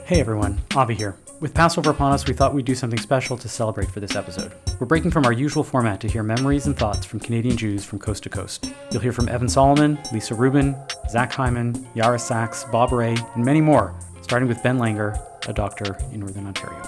Hey everyone, Avi here. With Passover upon us, we thought we'd do something special to celebrate for this episode. We're breaking from our usual format to hear memories and thoughts from Canadian Jews from coast to coast. You'll hear from Evan Solomon, Lisa Rubin, Zach Hyman, Yara Sachs, Bob Ray, and many more, starting with Ben Langer, a doctor in Northern Ontario.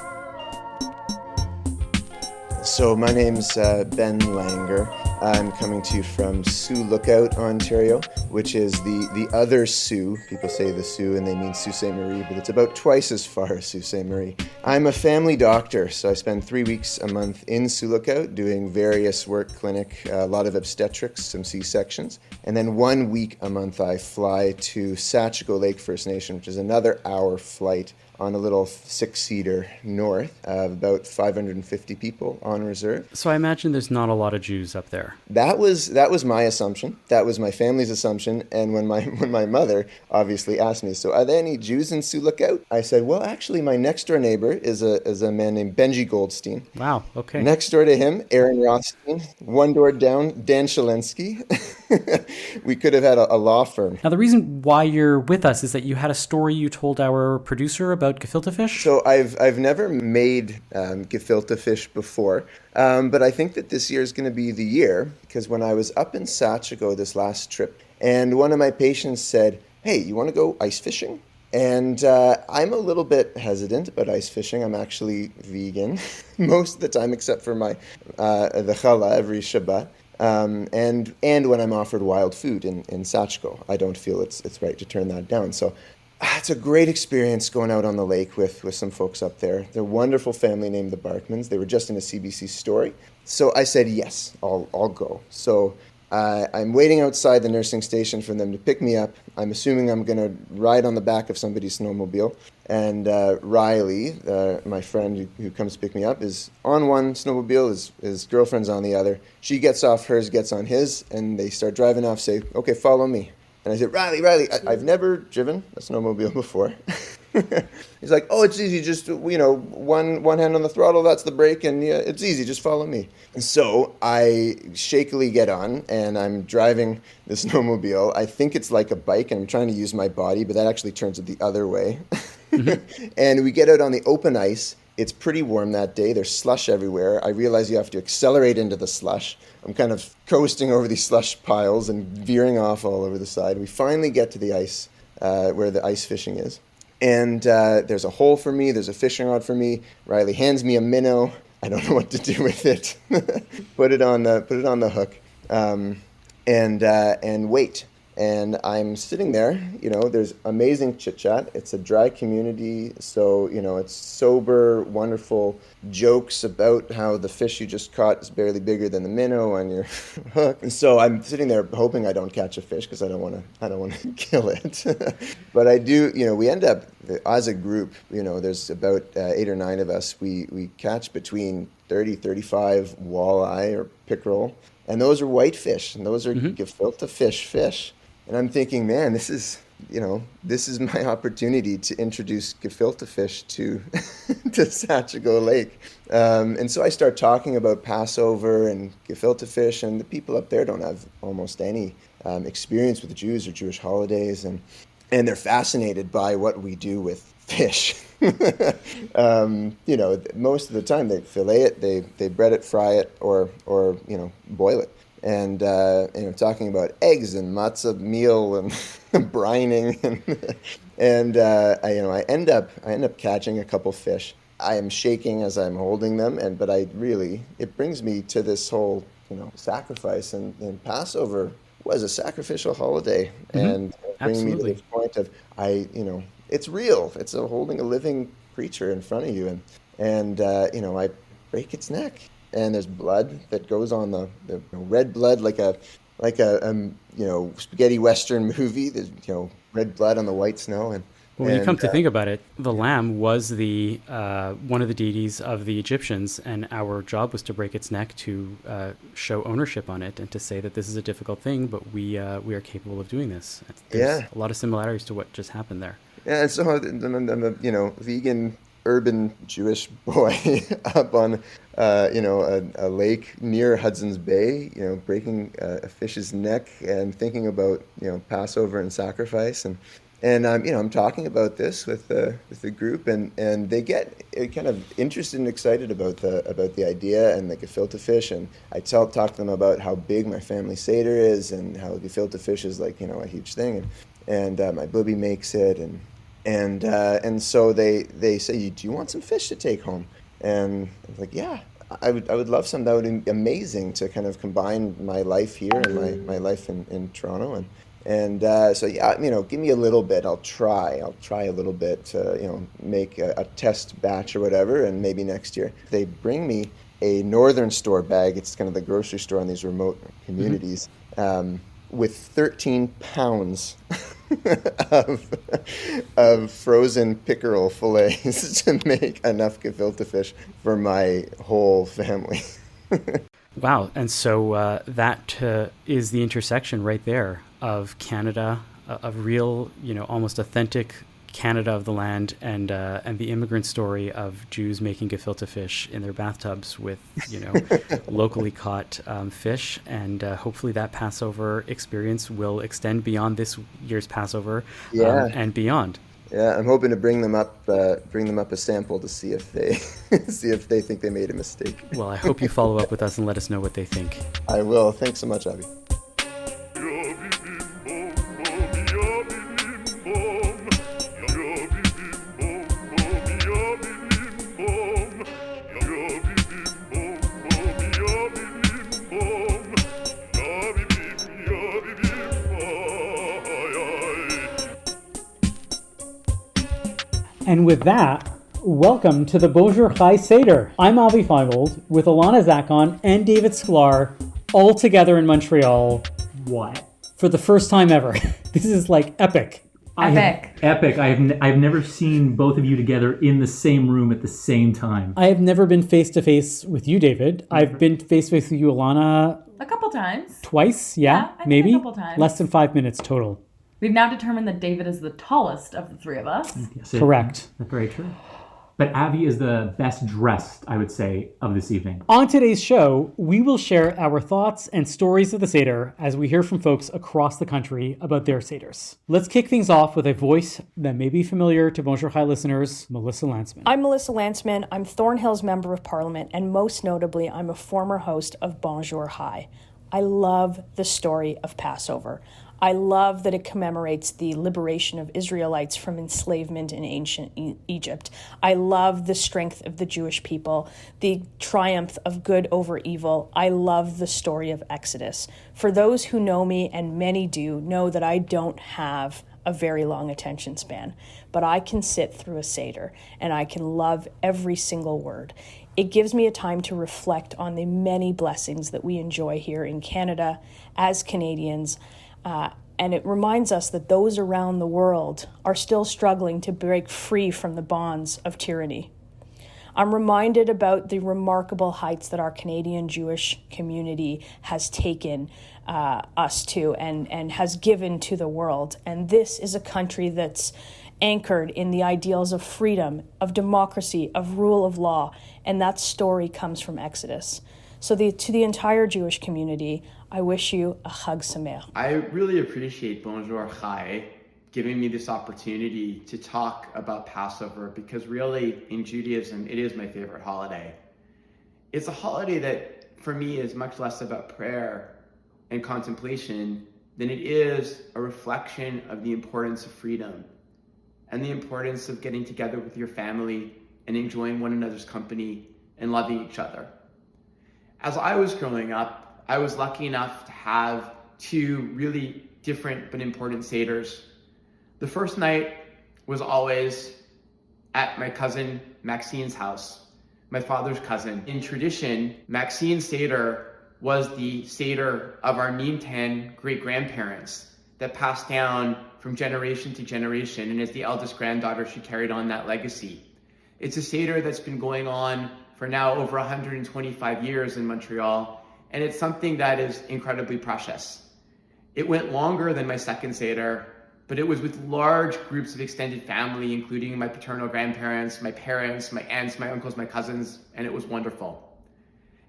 So my name's Ben Langer. I'm coming to you from Sioux Lookout, Ontario, which is the other Sioux. People say the Sioux and they mean Sault Ste. Marie, but it's about twice as far as Sault Ste. Marie. I'm a family doctor, so I spend 3 weeks a month in Sioux Lookout doing various work clinic, a lot of obstetrics, some C-sections. And then 1 week a month I fly to Sachico Lake First Nation, which is another hour flight on a little six-seater north of about 550 people on reserve. So I imagine there's not a lot of Jews up there. That was my assumption. That was my family's assumption. And when my mother obviously asked me, so are there any Jews in Sioux Lookout? I said, well, actually, my next door neighbor is a man named Benji Goldstein. Wow, okay. Next door to him, Aaron Rothstein. One door down, Dan Shalensky. We could have had a law firm. Now, the reason why you're with us is that you had a story you told our producer about gefilte fish? So I've never made gefilte fish before, but I think that this year is going to be the year, because when I was up in Sachico this last trip, and one of my patients said, hey, you want to go ice fishing? And I'm a little bit hesitant about ice fishing. I'm actually vegan most of the time, except for the challah every Shabbat. And when I'm offered wild food in Sachico, I don't feel it's right to turn that down. So it's a great experience going out on the lake with some folks up there. They're a wonderful family named the Barkmans. They were just in a CBC story. So I said, yes, I'll go. So I'm waiting outside the nursing station for them to pick me up. I'm assuming I'm going to ride on the back of somebody's snowmobile. And Riley, my friend who comes to pick me up, is on one snowmobile, his girlfriend's on the other. She gets off hers, gets on his, and they start driving off, say, okay, follow me. And I said, Riley, I've never driven a snowmobile before. He's like, oh, it's easy. Just, one hand on the throttle, that's the brake, and yeah, it's easy. Just follow me. And so I shakily get on, and I'm driving the snowmobile. I think it's like a bike, and I'm trying to use my body, but that actually turns it the other way. Mm-hmm. And we get out on the open ice. It's pretty warm that day. There's slush everywhere. I realize you have to accelerate into the slush. I'm kind of coasting over these slush piles and veering off all over the side. We finally get to the ice, where the ice fishing is. And there's a hole for me. There's a fishing rod for me. Riley hands me a minnow. I don't know what to do with it. Put it on the hook, and wait. And I'm sitting there, there's amazing chit-chat. It's a dry community, so, it's sober, wonderful jokes about how the fish you just caught is barely bigger than the minnow on your hook. And so I'm sitting there hoping I don't catch a fish because I don't want to kill it. But I do, we end up, as a group, there's about 8 or 9 of us. We catch between 30, 35 walleye or pickerel. And those are whitefish, and those are gefilte fish. And I'm thinking, man, this is my opportunity to introduce gefilte fish to Sachico Lake. And so I start talking about Passover and gefilte fish, and the people up there don't have almost any experience with Jews or Jewish holidays, and they're fascinated by what we do with fish. Most of the time they fillet it, they bread it, fry it, or boil it. And talking about eggs and matzah meal and brining, and I end up catching a couple fish. I am shaking as I'm holding them, but it brings me to this whole sacrifice, and Passover was a sacrificial holiday, and bringing me to this point of it's real. It's holding a living creature in front of you, and I break its neck. And there's blood that goes on the red blood, like a spaghetti western movie. There's red blood on the white snow. And when you come to think about it, the lamb was the one of the deities of the Egyptians, and our job was to break its neck to show ownership on it and to say that this is a difficult thing, but we are capable of doing this. There's a lot of similarities to what just happened there. Yeah, and so I'm a vegan urban Jewish boy up on a lake near Hudson's Bay, breaking a fish's neck and thinking about Passover and sacrifice, and And I'm talking about this with the group, and they get kind of interested and excited about the idea and the gefilte fish. And I talk to them about how big my family Seder is, and how gefilte fish is like a huge thing. And my booby makes it, and so they say, do you want some fish to take home? And I was like, yeah, I would love some. That would be amazing to kind of combine my life here and my life in Toronto. And so yeah, give me a little bit. I'll try a little bit to make a test batch or whatever, and maybe next year. They bring me a northern store bag. It's kind of the grocery store in these remote communities, with 13 pounds of frozen pickerel fillets to make enough gefilte fish for my whole family. Wow. And so that is the intersection right there of Canada, of real, almost authentic Canada of the land, and the immigrant story of Jews making gefilte fish in their bathtubs with, locally caught fish. And hopefully that Passover experience will extend beyond this year's Passover and beyond. Yeah, I'm hoping to bring them up a sample to see if they think they made a mistake. Well, I hope you follow up with us and let us know what they think. I will. Thanks so much, Avi. And with that, welcome to the Bonjour Chai Seder. I'm Avi Feingold with Alana Zakon and David Sklar, all together in Montreal. What? For the first time ever. This is like epic. Epic. I've never seen both of you together in the same room at the same time. I have never been face to face with you, David. I've been face to face with you, Alana. A couple times. Twice, I think maybe. a couple times. Less than 5 minutes total. We've now determined that David is the tallest of the three of us. Yes, correct. That's very true. But Avi is the best dressed, I would say, of this evening. On today's show, we will share our thoughts and stories of the Seder as we hear from folks across the country about their Seders. Let's kick things off with a voice that may be familiar to Bonjour Chai listeners, Melissa Lantsman. I'm Melissa Lantsman. I'm Thornhill's Member of Parliament, and most notably, I'm a former host of Bonjour Chai. I love the story of Passover. I love that it commemorates the liberation of Israelites from enslavement in ancient Egypt. I love the strength of the Jewish people, the triumph of good over evil. I love the story of Exodus. For those who know me, and many do, know that I don't have a very long attention span, but I can sit through a Seder and I can love every single word. It gives me a time to reflect on the many blessings that we enjoy here in Canada as Canadians. And it reminds us that those around the world are still struggling to break free from the bonds of tyranny. I'm reminded about the remarkable heights that our Canadian Jewish community has taken us to and has given to the world. And this is a country that's anchored in the ideals of freedom, of democracy, of rule of law. And that story comes from Exodus. So to the entire Jewish community, I wish you a Chag Sameach. I really appreciate Bonjour Chai giving me this opportunity to talk about Passover, because really in Judaism, it is my favorite holiday. It's a holiday that for me is much less about prayer and contemplation than it is a reflection of the importance of freedom and the importance of getting together with your family and enjoying one another's company and loving each other. As I was growing up, I was lucky enough to have two really different but important Seders. The first night was always at my cousin Maxine's house, my father's cousin. In tradition, Maxine's Seder was the Seder of our Nimtan great-grandparents that passed down from generation to generation, and as the eldest granddaughter, she carried on that legacy. It's a Seder that's been going on for now over 125 years in Montreal, and it's something that is incredibly precious. It went longer than my second Seder, but it was with large groups of extended family, including my paternal grandparents, my parents, my aunts, my uncles, my cousins, and it was wonderful.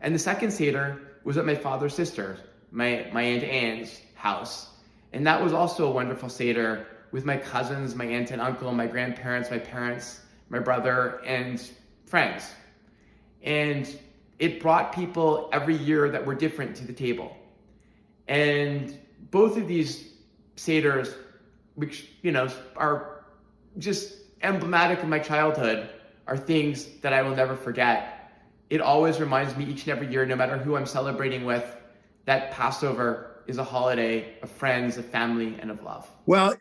And the second Seder was at my father's sister, my Aunt Anne's house. And that was also a wonderful Seder with my cousins, my aunt and uncle, my grandparents, my parents, my brother, and friends. And it brought people every year that were different to the table. And both of these Seders, which, are just emblematic of my childhood, are things that I will never forget. It always reminds me each and every year, no matter who I'm celebrating with, that Passover is a holiday of friends, of family, and of love. Well,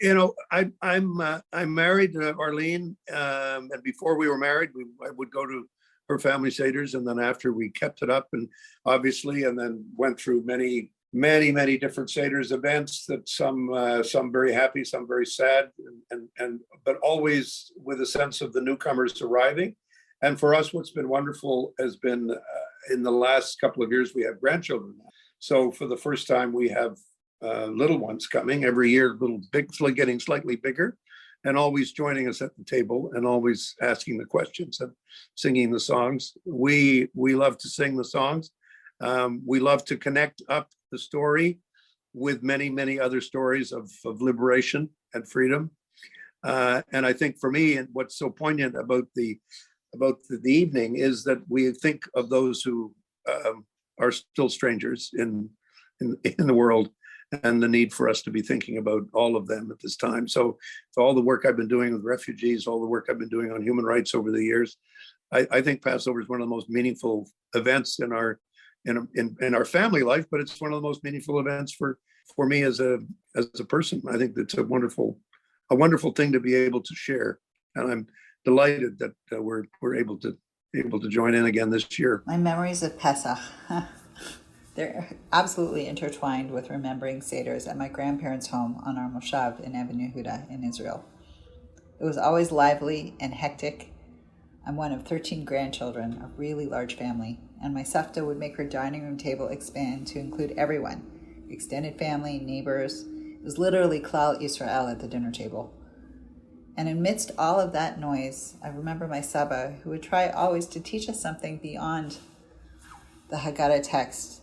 I'm married to Arlene, and before we were married, I would go to her family seders, and then after we kept it up, and obviously, and then went through many different seders events. That some very happy, some very sad, and but always with a sense of the newcomers arriving. And for us, what's been wonderful has been in the last couple of years we have grandchildren. So for the first time, we have little ones coming every year, getting slightly bigger, and always joining us at the table and always asking the questions and singing the songs. We love to sing the songs. We love to connect up the story with many other stories of liberation and freedom. And I think for me, and what's so poignant about the evening is that we think of those who are still strangers in the world, and the need for us to be thinking about all of them at this time. So all the work I've been doing with refugees, all the work I've been doing on human rights over the years, I think Passover is one of the most meaningful events in our family life, but it's one of the most meaningful events for me as a person. I think it's a wonderful thing to be able to share, and I'm delighted that we're able to join in again this year. My memories of Pesach, they're absolutely intertwined with remembering Seders at my grandparents' home on our Moshav in Even Yehuda in Israel. It was always lively and hectic. I'm one of 13 grandchildren, a really large family, and my Savta would make her dining room table expand to include everyone, extended family, neighbors. It was literally Klal Yisrael at the dinner table. And amidst all of that noise, I remember my Saba, who would try always to teach us something beyond the Haggadah text.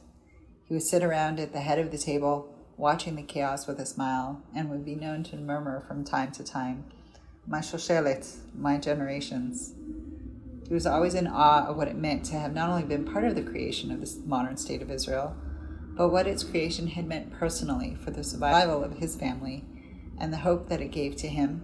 He would sit around at the head of the table, watching the chaos with a smile, and would be known to murmur from time to time, "My shoshelet, my generations." He was always in awe of what it meant to have not only been part of the creation of the modern state of Israel, but what its creation had meant personally for the survival of his family and the hope that it gave to him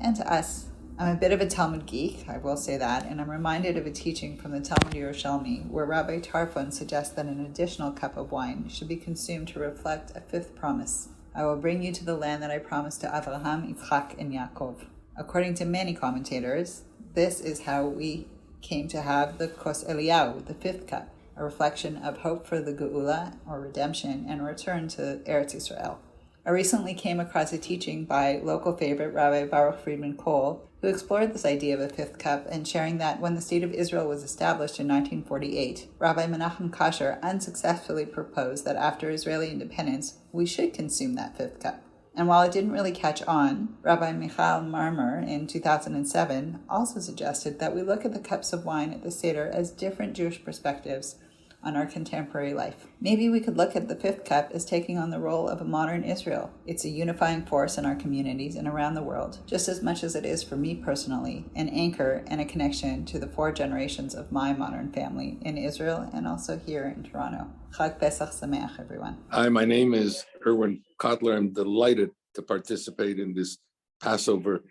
and to us. I'm a bit of a Talmud geek, I will say that, and I'm reminded of a teaching from the Talmud Yerushalmi where Rabbi Tarfon suggests that an additional cup of wine should be consumed to reflect a fifth promise. I will bring you to the land that I promised to Avraham, Yitzchak, and Yaakov. According to many commentators, this is how we came to have the Kos Eliyahu, the fifth cup, a reflection of hope for the Geula, or redemption, and return to Eretz Yisrael. I recently came across a teaching by local favorite Rabbi Baruch Friedman Cole, who explored this idea of a fifth cup and sharing that when the State of Israel was established in 1948, Rabbi Menachem Kasher unsuccessfully proposed that after Israeli independence, we should consume that fifth cup. And while it didn't really catch on, Rabbi Michael Marmer in 2007 also suggested that we look at the cups of wine at the Seder as different Jewish perspectives on our contemporary life. Maybe we could look at the fifth cup as taking on the role of a modern Israel. It's a unifying force in our communities and around the world, just as much as it is for me personally, an anchor and a connection to the 4 generations of my modern family in Israel and also here in Toronto. Chag Pesach Sameach, everyone. Hi, my name is Irwin Cotler. I'm delighted to participate in this Passover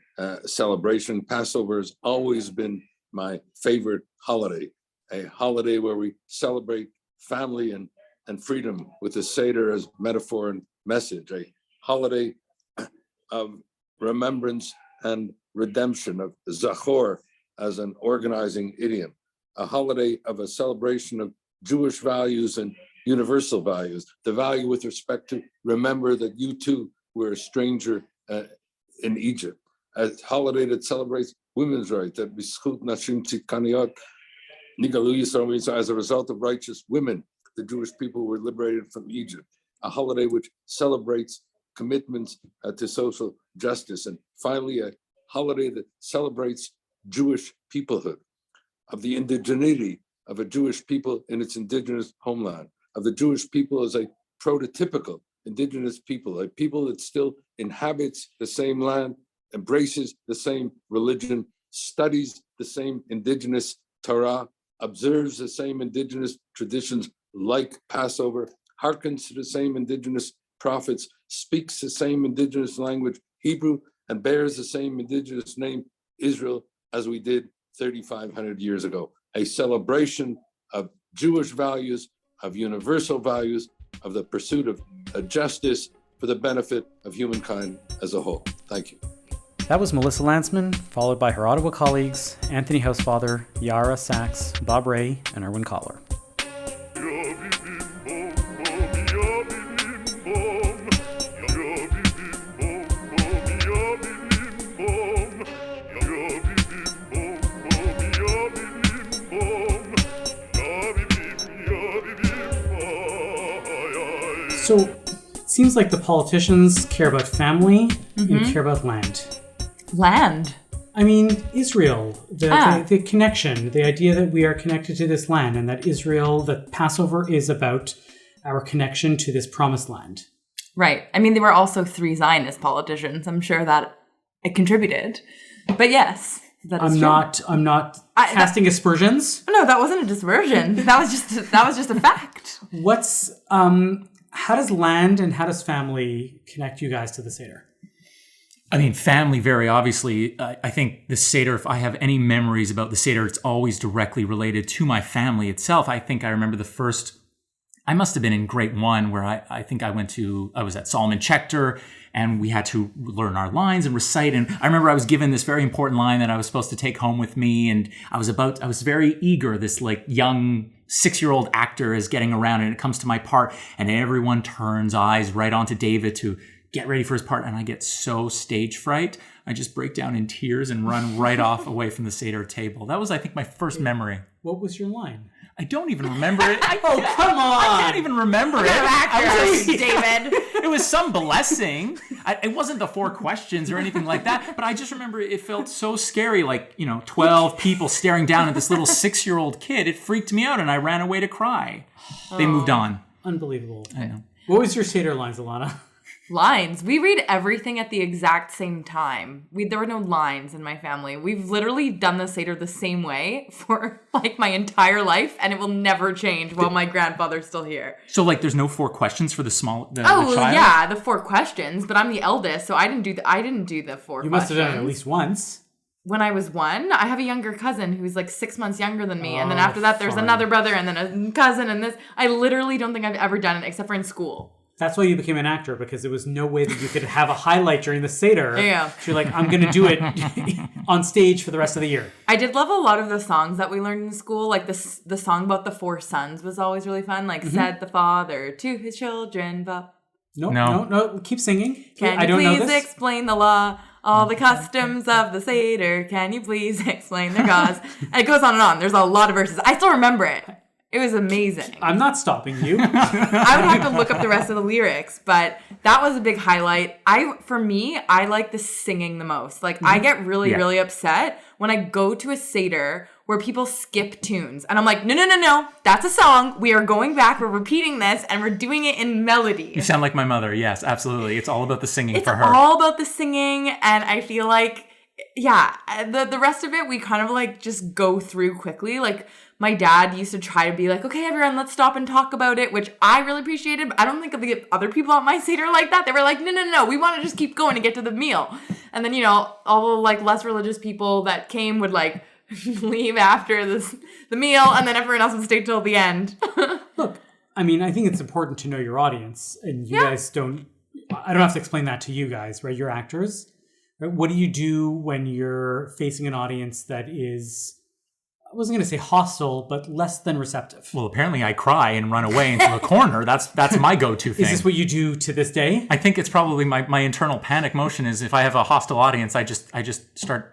celebration. Passover has always been my favorite holiday. A holiday where we celebrate family and freedom with the Seder as metaphor and message, a holiday of remembrance and redemption, of Zachor as an organizing idiom, a holiday of a celebration of Jewish values and universal values, the value with respect to remember that you too were a stranger in Egypt, a holiday that celebrates women's rights, that B'schut Nashim Tzidkaniyot, as a result of righteous women, the Jewish people were liberated from Egypt, a holiday which celebrates commitments to social justice, and finally a holiday that celebrates Jewish peoplehood, of the indigeneity of a Jewish people in its indigenous homeland, of the Jewish people as a prototypical indigenous people, a people that still inhabits the same land, embraces the same religion, studies the same indigenous Torah, observes the same indigenous traditions like Passover, hearkens to the same indigenous prophets, speaks the same indigenous language, Hebrew, and bears the same indigenous name, Israel, as we did 3,500 years ago. A celebration of Jewish values, of universal values, of the pursuit of justice for the benefit of humankind as a whole. Thank you. That was Melissa Lantsman, followed by her Ottawa colleagues, Anthony Housefather, Yara Sachs, Bob Ray, and Irwin Cotler. So it seems like the politicians care about family and care about land. Land? I mean, Israel, the connection, the idea that we are connected to this land and that Israel, that Passover is about our connection to this promised land. Right. I mean, there were also 3 Zionist politicians. I'm sure that it contributed. But yes, that is true. I'm not casting aspersions. No, that wasn't a dispersion. that was just a fact. How does land and how does family connect you guys to the Seder? I mean, family, very obviously. I think the Seder, if I have any memories about the Seder, it's always directly related to my family itself. I think I remember I must have been in grade 1 where I think I was at Solomon Schechter and we had to learn our lines and recite. And I remember I was given this very important line that I was supposed to take home with me. And I was very eager. This like young 6-year-old actor is getting around and it comes to my part and everyone turns eyes right onto David to get ready for his part. And I get so stage fright. I just break down in tears and run right off away from the Seder table. That was, I think, my first memory. What was your line? I don't even remember it. Oh, come on! I can't even remember it. David. It was some blessing. It wasn't the 4 questions or anything like that, but I just remember it felt so scary, like, 12 people staring down at this little 6-year-old kid. It freaked me out and I ran away to cry. They moved on. Unbelievable. I know. What was your Seder lines, Alana? Lines. We read everything at the exact same time. There were no lines in my family. We've literally done the Seder the same way for like my entire life, and it will never change while my grandfather's still here. So like there's no 4 questions for the child? Yeah, the 4 questions, but I'm the eldest, so I didn't do the 4 questions. You must have done it at least once. When I was 1, I have a younger cousin who's like 6 months younger than me, and then after that there's another brother and then a cousin and this. I literally don't think I've ever done it except for in school. That's why you became an actor, because there was no way that you could have a highlight during the Seder. Yeah. So you're like, I'm going to do it on stage for the rest of the year. I did love a lot of the songs that we learned in school. Like the song about the 4 sons was always really fun. Like, said the father to his children, but... No. Keep singing. Can you please explain the law? All the customs of the Seder. Can you please explain their cause? And it goes on and on. There's a lot of verses. I still remember it. It was amazing. I'm not stopping you. I would have to look up the rest of the lyrics, but that was a big highlight. For me, I like the singing the most. Like, I get really upset when I go to a Seder where people skip tunes. And I'm like, no. That's a song. We are going back. We're repeating this, and we're doing it in melody. You sound like my mother. Yes, absolutely. It's all about the singing for her. It's all about the singing, and I feel like, the rest of it, we kind of like just go through quickly. Like, my dad used to try to be like, okay, everyone, let's stop and talk about it, which I really appreciated. But I don't think of the other people at my Seder like that. They were like, no, we want to just keep going to get to the meal. And then, all the like less religious people that came would like leave after the meal, and then everyone else would stay till the end. Look, I mean, I think it's important to know your audience, and you guys I don't have to explain that to you guys, right? You're actors. Right? What do you do when you're facing an audience that is... I wasn't going to say hostile, but less than receptive? Well, apparently I cry and run away into a corner. That's my go-to thing. Is this what you do to this day? I think it's probably my internal panic motion is if I have a hostile audience, I just start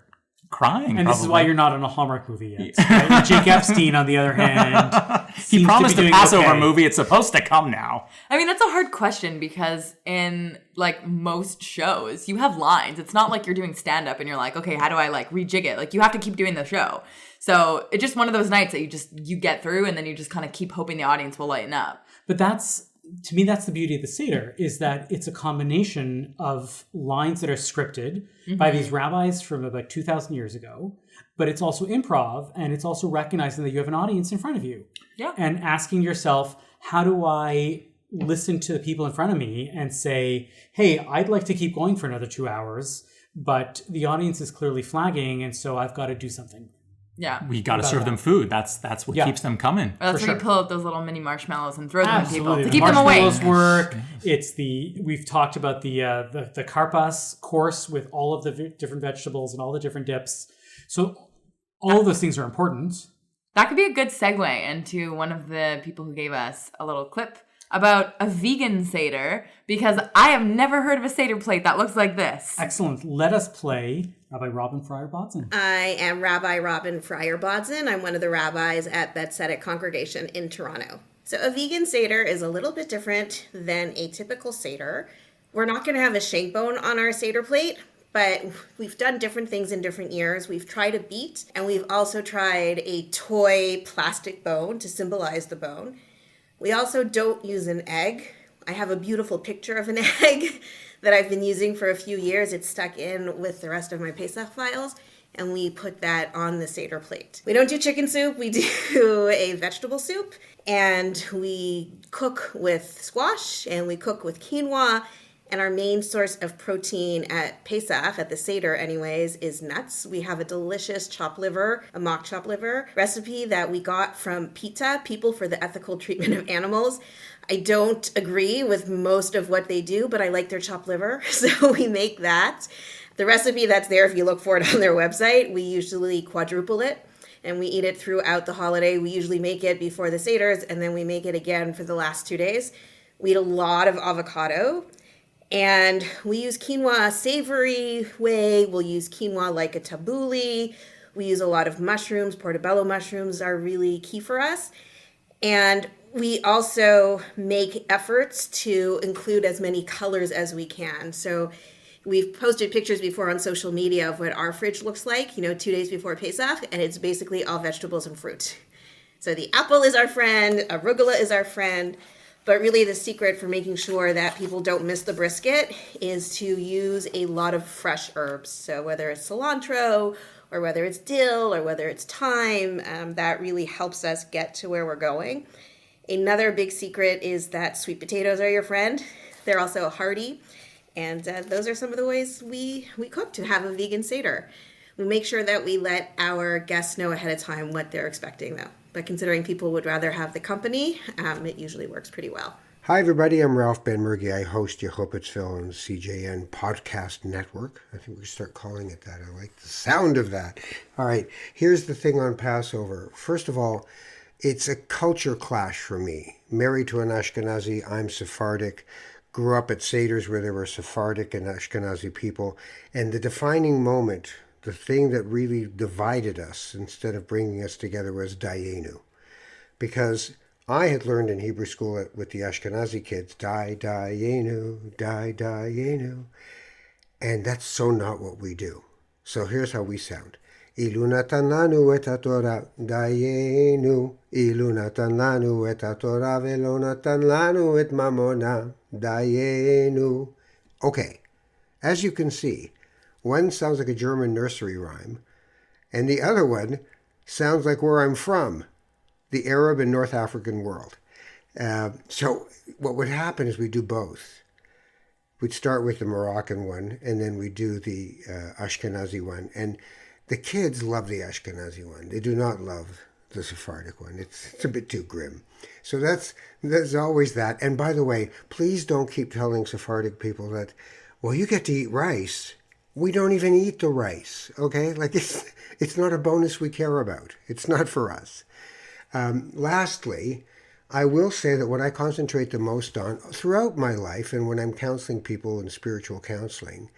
crying. And this is why you're not in a Hallmark movie yet. Right? Jake Epstein, on the other hand, he promised a Passover movie. It's supposed to come now. I mean, that's a hard question because in like most shows, you have lines. It's not like you're doing stand-up and you're like, okay, how do I like rejig it? Like you have to keep doing the show. So it's just one of those nights that you get through, and then you just kind of keep hoping the audience will lighten up. But that's to me, that's the beauty of the Seder, is that it's a combination of lines that are scripted by these rabbis from about 2,000 years ago, but it's also improv, and it's also recognizing that you have an audience in front of you. Yeah. And asking yourself, how do I listen to the people in front of me and say, hey, I'd like to keep going for another 2 hours, but the audience is clearly flagging, and so I've got to do something. Yeah. We got to serve them food. That's what keeps them coming. Well, that's For when you sure. pull out those little mini marshmallows and throw them at people to The keep them away. marshmallows work. It's we've talked about the karpas course with all of the different vegetables and all the different dips. So all of those things are important. That could be a good segue into one of the people who gave us a little clip about a vegan Seder, because I have never heard of a Seder plate that looks like this. Excellent. Let us play Rabbi Robin Fryer-Bodson. I am Rabbi Robin Fryer-Bodson. I'm one of the rabbis at Beth Tzedek Congregation in Toronto. So a vegan Seder is a little bit different than a typical Seder. We're not going to have a shank bone on our Seder plate, but we've done different things in different years. We've tried a beet, and we've also tried a toy plastic bone to symbolize the bone. We also don't use an egg. I have a beautiful picture of an egg that I've been using for a few years. It's stuck in with the rest of my Pesach files, and we put that on the Seder plate. We don't do chicken soup. We do a vegetable soup, and we cook with squash, and we cook with quinoa, and our main source of protein at Pesach, at the Seder anyways, is nuts. We have a delicious chopped liver, a mock chopped liver recipe that we got from PETA, People for the Ethical Treatment of Animals. I don't agree with most of what they do, but I like their chopped liver, so we make that. The recipe that's there, if you look for it on their website, we usually quadruple it, and we eat it throughout the holiday. We usually make it before the Seders, and then we make it again for the last 2 days. We eat a lot of avocado. And we use quinoa a savory way. We'll use quinoa like a tabbouleh. We use a lot of mushrooms. Portobello mushrooms are really key for us. And we also make efforts to include as many colors as we can. So we've posted pictures before on social media of what our fridge looks like, 2 days before Pesach, and it's basically all vegetables and fruit. So the apple is our friend, arugula is our friend. But really the secret for making sure that people don't miss the brisket is to use a lot of fresh herbs. So whether it's cilantro or whether it's dill or whether it's thyme, that really helps us get to where we're going. Another big secret is that sweet potatoes are your friend. They're also hearty. And those are some of the ways we cook to have a vegan Seder. We make sure that we let our guests know ahead of time what they're expecting though. But considering people would rather have the company, it usually works pretty well. Hi, everybody. I'm Ralph Ben-Murgy. I host Yehopitzville on the CJN Podcast Network. I think we should start calling it that. I like the sound of that. All right. Here's the thing on Passover. First of all, it's a culture clash for me. Married to an Ashkenazi, I'm Sephardic. Grew up at Seders where there were Sephardic and Ashkenazi people. And the defining moment, the thing that really divided us instead of bringing us together was Dayenu. Because I had learned in Hebrew school with the Ashkenazi kids, Dayenu, Dayenu. And that's so not what we do. So here's how we sound. Ilu natan lanu et haTorah Dayenu. Ilu natan lanu et haTorah velo natan lanu et mamona Dayenu. Okay, as you can see, one sounds like a German nursery rhyme, and the other one sounds like where I'm from, the Arab and North African world. So what would happen is we do both. We'd start with the Moroccan one, and then we do the Ashkenazi one. And the kids love the Ashkenazi one. They do not love the Sephardic one. It's a bit too grim. So there's always that. And by the way, please don't keep telling Sephardic people that, well, you get to eat rice. We don't even eat the rice, okay? Like it's not a bonus we care about. It's not for us. Lastly, I will say that what I concentrate the most on throughout my life and when I'm counseling people in spiritual counseling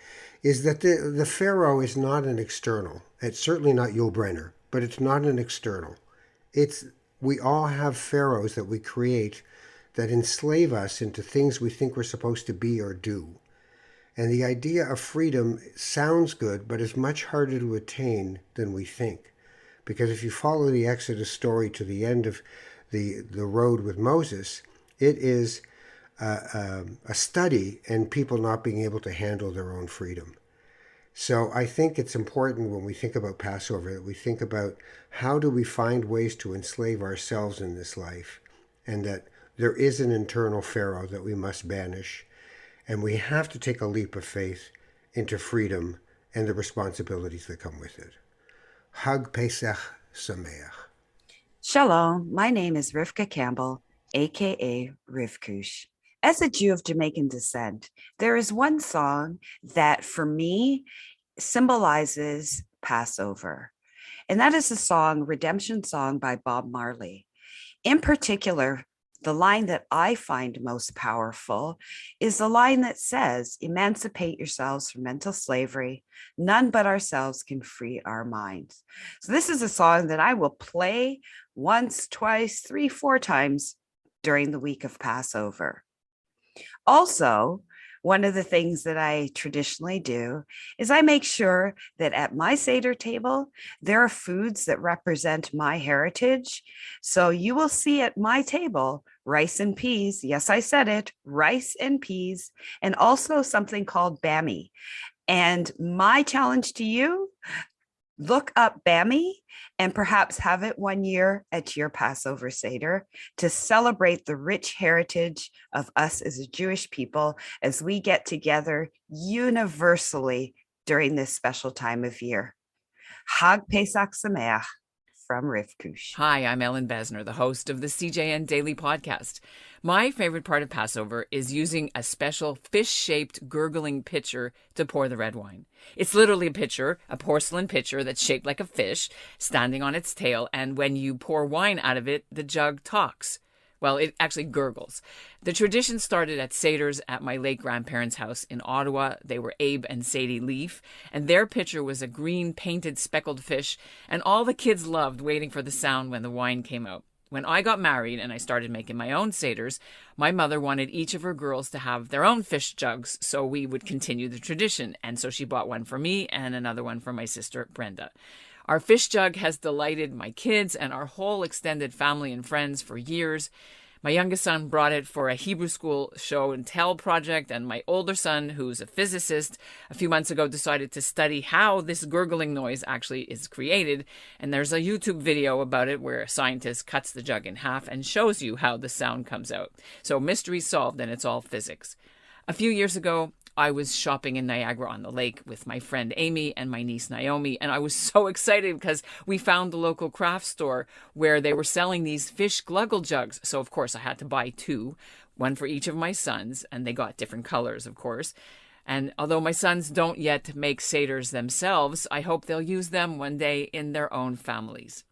is that the Pharaoh is not an external. It's certainly not Yul Brynner, but it's not an external. We all have pharaohs that we create that enslave us into things we think we're supposed to be or do. And the idea of freedom sounds good, but is much harder to attain than we think. Because if you follow the Exodus story to the end of the road with Moses, it is a study in people not being able to handle their own freedom. So I think it's important when we think about Passover that we think about how do we find ways to enslave ourselves in this life, and that there is an internal Pharaoh that we must banish, and we have to take a leap of faith into freedom and the responsibilities that come with it. Hag Pesach Sameach. Shalom, my name is Rivka Campbell, aka Rivkush. As a Jew of Jamaican descent, there is one song that for me symbolizes Passover, and that is the song Redemption Song by Bob Marley. In particular, the line that I find most powerful is the line that says, "Emancipate yourselves from mental slavery. None but ourselves can free our minds." So this is a song that I will play once, twice, 3, 4 times during the week of Passover. Also, one of the things that I traditionally do is I make sure that at my Seder table, there are foods that represent my heritage. So you will see at my table rice and peas. Yes, I said it, rice and peas, and also something called bami. And my challenge to you, look up bami and perhaps have it one year at your Passover Seder to celebrate the rich heritage of us as a Jewish people as we get together universally during this special time of year. Hag Pesach Sameach from Rivkush. Hi, I'm Ellen Besner, the host of the CJN Daily Podcast. My favorite part of Passover is using a special fish-shaped gurgling pitcher to pour the red wine. It's literally a pitcher, a porcelain pitcher that's shaped like a fish, standing on its tail, and when you pour wine out of it, the jug talks. Well, it actually gurgles. The tradition started at Seder's at my late grandparents' house in Ottawa. They were Abe and Sadie Leaf, and their pitcher was a green painted speckled fish, and all the kids loved waiting for the sound when the wine came out. When I got married and I started making my own Seders, my mother wanted each of her girls to have their own fish jugs so we would continue the tradition, and so she bought one for me and another one for my sister Brenda. Our fish jug has delighted my kids and our whole extended family and friends for years. My youngest son brought it for a Hebrew school show and tell project, and my older son, who's a physicist, a few months ago decided to study how this gurgling noise actually is created. And there's a YouTube video about it where a scientist cuts the jug in half and shows you how the sound comes out. So mystery solved, and it's all physics. A few years ago, I was shopping in Niagara-on-the-Lake with my friend Amy and my niece Naomi, and I was so excited because we found the local craft store where they were selling these fish gluggle jugs. So, of course, I had to buy 2, one for each of my sons, and they got different colors, of course. And although my sons don't yet make Seders themselves, I hope they'll use them one day in their own families.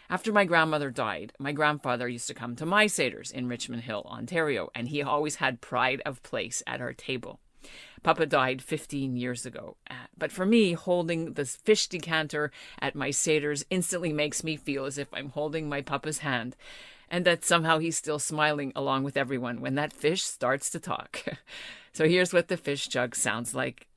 After my grandmother died, my grandfather used to come to my Seders in Richmond Hill, Ontario, and he always had pride of place at our table. Papa died 15 years ago, but for me, holding this fish decanter at my Seders instantly makes me feel as if I'm holding my Papa's hand, and that somehow he's still smiling along with everyone when that fish starts to talk. So here's what the fish jug sounds like.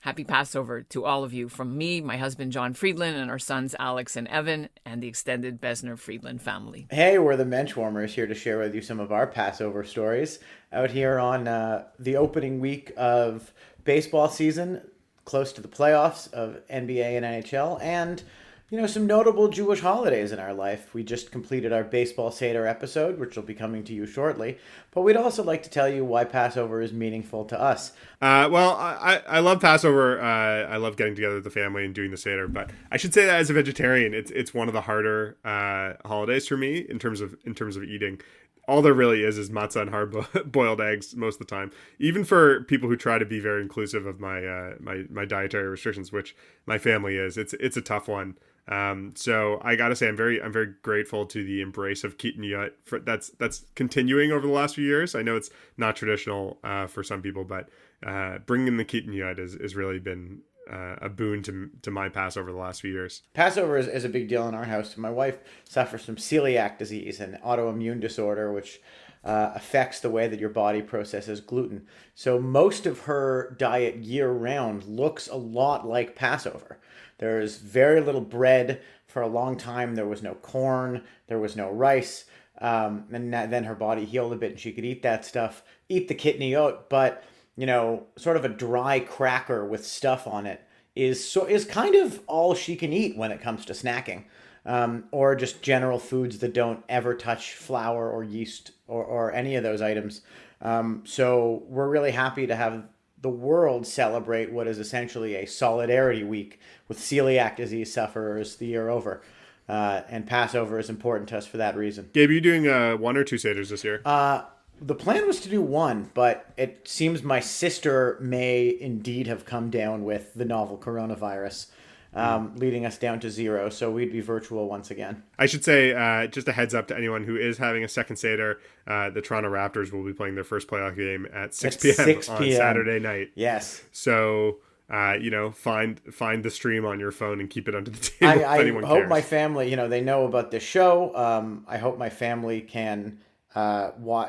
Happy Passover to all of you from me, my husband John Friedland, and our sons Alex and Evan, and the extended Besner-Friedland family. Hey, we're the Menschwarmers here to share with you some of our Passover stories out here on the opening week of baseball season, close to the playoffs of NBA and NHL, and some notable Jewish holidays in our life. We just completed our Baseball Seder episode, which will be coming to you shortly. But we'd also like to tell you why Passover is meaningful to us. Well, I love Passover. I love getting together with the family and doing the Seder. But I should say that as a vegetarian, it's one of the harder holidays for me in terms of eating. All there really is matzah and hard-boiled eggs most of the time. Even for people who try to be very inclusive of my dietary restrictions, which my family is, it's a tough one. So I gotta say, I'm very grateful to the embrace of Kitniyut that's continuing over the last few years. I know it's not traditional for some people, but bringing the Kitniyut has really been a boon to my Passover the last few years. Passover is a big deal in our house. My wife suffers from celiac disease, an autoimmune disorder, which affects the way that your body processes gluten. So most of her diet year-round looks a lot like Passover. There's very little bread. For a long time, there was no corn, there was no rice. And then her body healed a bit and she could eat that stuff, eat the kidney oat, but sort of a dry cracker with stuff on it is kind of all she can eat when it comes to snacking, or just general foods that don't ever touch flour or yeast or any of those items. So we're really happy to have the world celebrate what is essentially a solidarity week with celiac disease sufferers the year over. And Passover is important to us for that reason. Gabe, are you doing 1 or 2 Seders this year? The plan was to do 1, but it seems my sister may indeed have come down with the novel coronavirus, leading us down to 0. So we'd be virtual once again. I should say, just a heads up to anyone who is having a second Seder, the Toronto Raptors will be playing their first playoff game at 6 p.m. on Saturday night. Yes. So, find the stream on your phone and keep it under the table if anyone cares. I hope my family, they know about this show. I hope my family can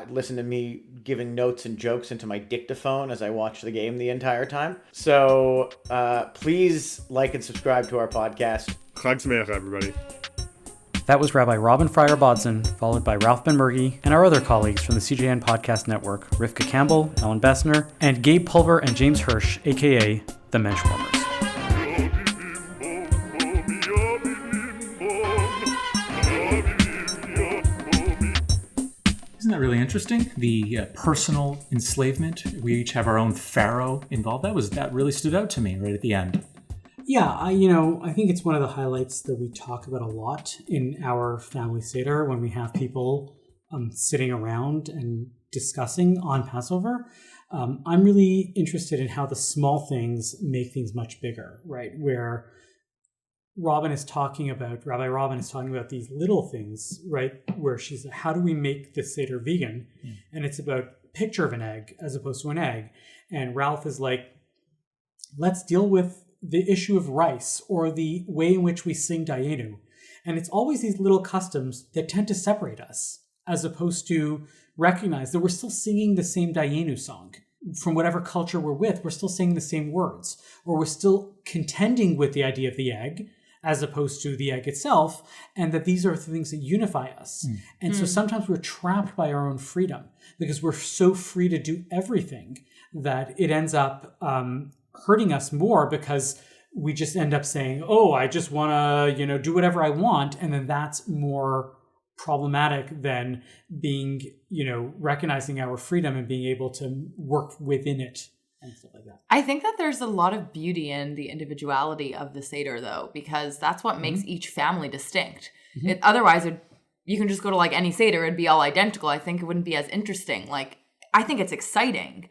listen to me giving notes and jokes into my dictaphone as I watch the game the entire time. So please like and subscribe to our podcast. Chag Sameach, everybody. That was Rabbi Robin Fryer-Bodson, followed by Ralph Ben-Mergi and our other colleagues from the CJN Podcast Network, Rivka Campbell, Ellen Bessner, and Gabe Pulver and James Hirsch, a.k.a. the Menschwarmers. Isn't that really interesting? The personal enslavement. We each have our own pharaoh involved. That really stood out to me right at the end. Yeah, I think it's one of the highlights that we talk about a lot in our family Seder when we have people sitting around and discussing on Passover. I'm really interested in how the small things make things much bigger, right? Where Rabbi Robin is talking about these little things, right? Where she's like, how do we make this Seder vegan? Yeah. And it's about picture of an egg as opposed to an egg. And Ralph is like, let's deal with the issue of rice or the way in which we sing Dayenu. And it's always these little customs that tend to separate us as opposed to recognize that we're still singing the same Dayenu song. From whatever culture we're with, we're still saying the same words, or we're still contending with the idea of the egg as opposed to the egg itself, and that these are the things that unify us. And so sometimes we're trapped by our own freedom because we're so free to do everything that it ends up hurting us more because we just end up saying, oh, I just want to, do whatever I want. And then that's more problematic than being, recognizing our freedom and being able to work within it and stuff like that. I think that there's a lot of beauty in the individuality of the Seder, though, because that's what makes each family distinct. Otherwise, you can just go to like any Seder, it'd be all identical. I think it wouldn't be as interesting. Like, I think it's exciting.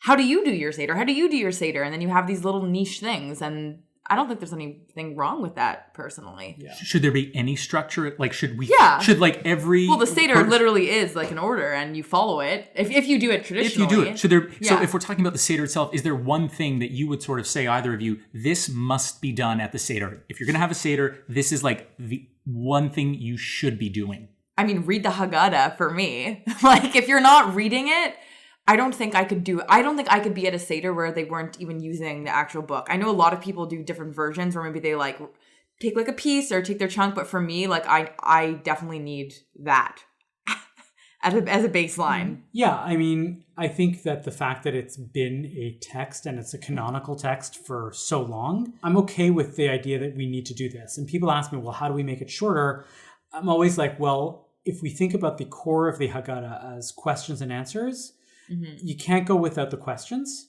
How do you do your Seder? How do you do your Seder? And then you have these little niche things, and I don't think there's anything wrong with that, personally. Yeah. Should there be any structure? Like, should we? Yeah. Should like every? Well, the Seder literally is like an order, and you follow it if you do it traditionally. If you do it, should there? Yeah. So, if we're talking about the Seder itself, is there one thing that you would sort of say, either of you, this must be done at the Seder? If you're going to have a Seder, this is like the one thing you should be doing. I mean, read the Haggadah for me. Like, if you're not reading it, I don't think I could be at a Seder where they weren't even using the actual book. I know a lot of people do different versions where maybe they like take like a piece or take their chunk. But for me, like I definitely need that as a baseline. Yeah. I mean, I think that the fact that it's been a text and it's a canonical text for so long, I'm okay with the idea that we need to do this. And people ask me, well, how do we make it shorter? I'm always like, well, if we think about the core of the Haggadah as questions and answers, you can't go without the questions,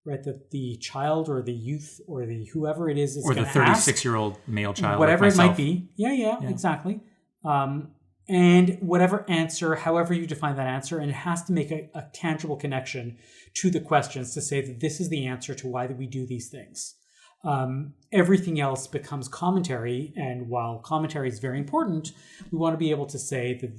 right? That the child or the youth or the whoever it is or the 36-year-old male child, whatever like it might be. Yeah, exactly. And whatever answer, however you define that answer, and it has to make a tangible connection to the questions to say that this is the answer to why we do these things. Everything else becomes commentary, and while commentary is very important, we want to be able to say that,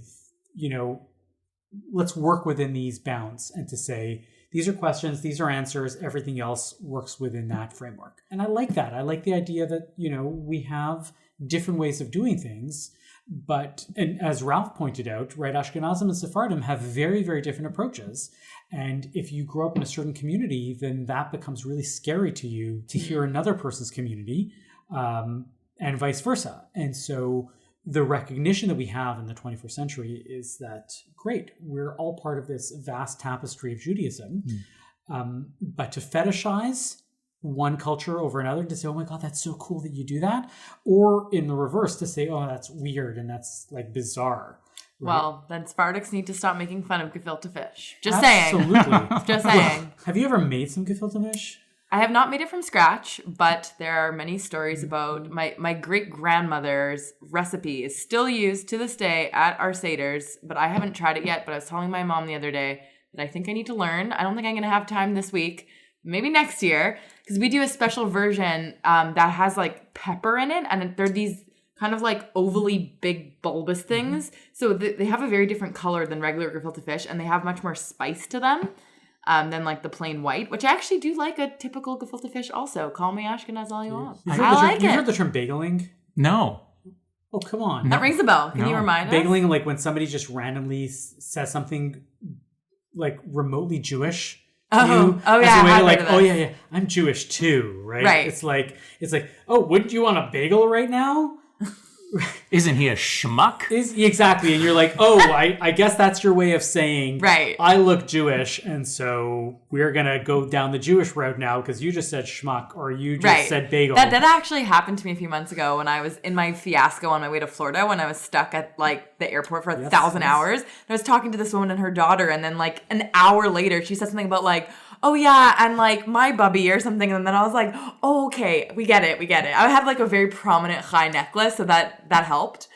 let's work within these bounds and to say, these are questions, these are answers, everything else works within that framework. And I like that. I like the idea that, we have different ways of doing things, But, and as Ralph pointed out, right, Ashkenazim and Sephardim have very, very different approaches. And if you grow up in a certain community, then that becomes really scary to you to hear another person's community, and vice versa. And so the recognition that we have in the 21st century is that, great, we're all part of this vast tapestry of Judaism. But to fetishize one culture over another, to say, oh my God, that's so cool that you do that. Or in the reverse, to say, oh, that's weird and that's like bizarre. Right? Well, then Spartaks need to stop making fun of gefilte fish. Just saying. Absolutely. Just saying. Have you ever made some gefilte fish? I have not made it from scratch, but there are many stories about my great-grandmother's recipe is still used to this day at our Seders, but I haven't tried it yet. But I was telling my mom the other day that I think I need to learn. I don't think I'm going to have time this week, maybe next year, because we do a special version that has like pepper in it, and they're these kind of like ovally big bulbous things. So they have a very different color than regular gefilte fish, and they have much more spice to them than like the plain white, which I actually do like a typical gefilte fish also. Call me Ashkenaz all you want. I like it. You heard the term bageling? No. Oh, come on. That rings a bell. Can you remind us? Bageling, like when somebody just randomly says something like remotely Jewish. Oh yeah. Like, oh yeah, I'm Jewish too, right? Right. It's like, oh, wouldn't you want a bagel right now? Isn't he a schmuck? Exactly. And you're like, oh, I guess that's your way of saying, right, I look Jewish, and so we're going to go down the Jewish road now because you just said schmuck or you just said bagel. That actually happened to me a few months ago when I was in my fiasco on my way to Florida, when I was stuck at like the airport for 1,000 hours. And I was talking to this woman and her daughter, and then like an hour later, she said something about like, oh yeah, and like my bubby or something. And then I was like, oh, okay, we get it. I had like a very prominent high necklace, so that helped.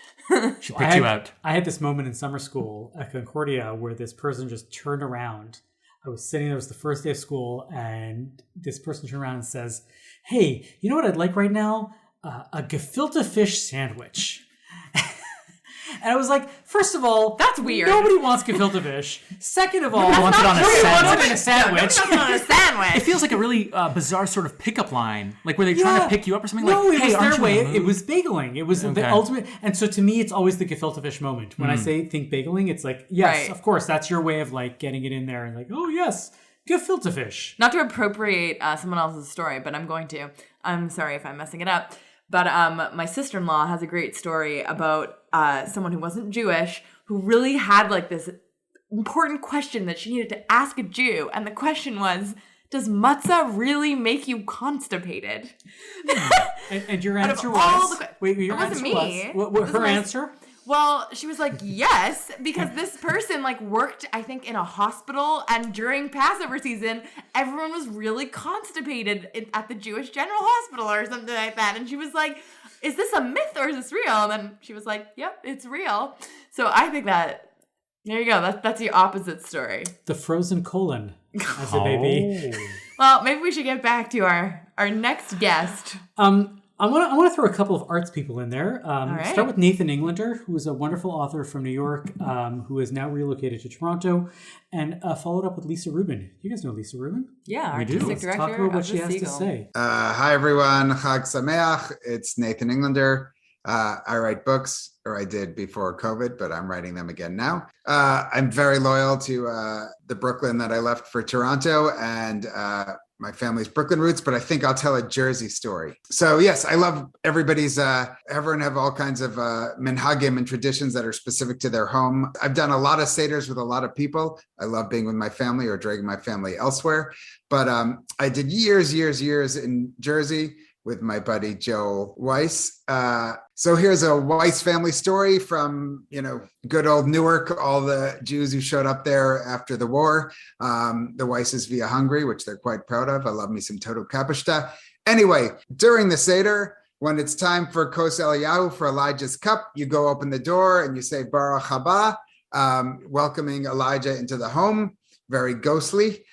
She picked you out. I had this moment in summer school at Concordia where this person just turned around. I was sitting there, it was the first day of school, and this person turned around and says, hey, you know what I'd like right now? A gefilte fish sandwich. And I was like, first of all, that's weird. Nobody wants gefilte fish. Second of all, wants it on a sandwich. It feels like a really bizarre sort of pickup line, like were they trying to pick you up or something? No, like, it hey, was aren't their you way. It was bageling. It was the ultimate. And so to me, it's always the gefilte fish moment. When I think bageling, it's like, yes, of course, that's your way of like getting it in there and like, oh yes, gefilte fish. Not to appropriate someone else's story, but I'm going to. I'm sorry if I'm messing it up. But my sister-in-law has a great story about someone who wasn't Jewish who really had like this important question that she needed to ask a Jew. And the question was, does matzah really make you constipated? And your answer was? Wait, your it answer wasn't me. was? What her answer? Well, she was like, yes, because this person like worked, I think, in a hospital, and during Passover season, everyone was really constipated at the Jewish General Hospital or something like that. And she was like, is this a myth or is this real? And then she was like, yep, it's real. So I think that, there you go, that's the opposite story. The frozen colon as a baby. Well, maybe we should get back to our next guest. I want to throw a couple of arts people in there. right. Start with Nathan Englander, who is a wonderful author from New York, who is now relocated to Toronto, and followed up with Lisa Rubin. You guys know Lisa Rubin? Yeah, we do. Artistic Director Talk about what of she the has Sioux. to say. Hi everyone, Chag Sameach. It's Nathan Englander. I write books, or I did before COVID, but I'm writing them again now. I'm very loyal to the Brooklyn that I left for Toronto, and my family's Brooklyn roots, but I think I'll tell a Jersey story. So yes, I love everybody's, everyone have all kinds of minhagim and traditions that are specific to their home. I've done a lot of Seders with a lot of people. I love being with my family or dragging my family elsewhere. But I did years in Jersey with my buddy Joe Weiss. So here's a Weiss family story from, good old Newark, all the Jews who showed up there after the war. The Weisses via Hungary, which they're quite proud of. I love me some Toto Kapishta. Anyway, during the Seder, when it's time for Kos Eliyahu, for Elijah's cup, you go open the door and you say Baruch haba, welcoming Elijah into the home. Very ghostly.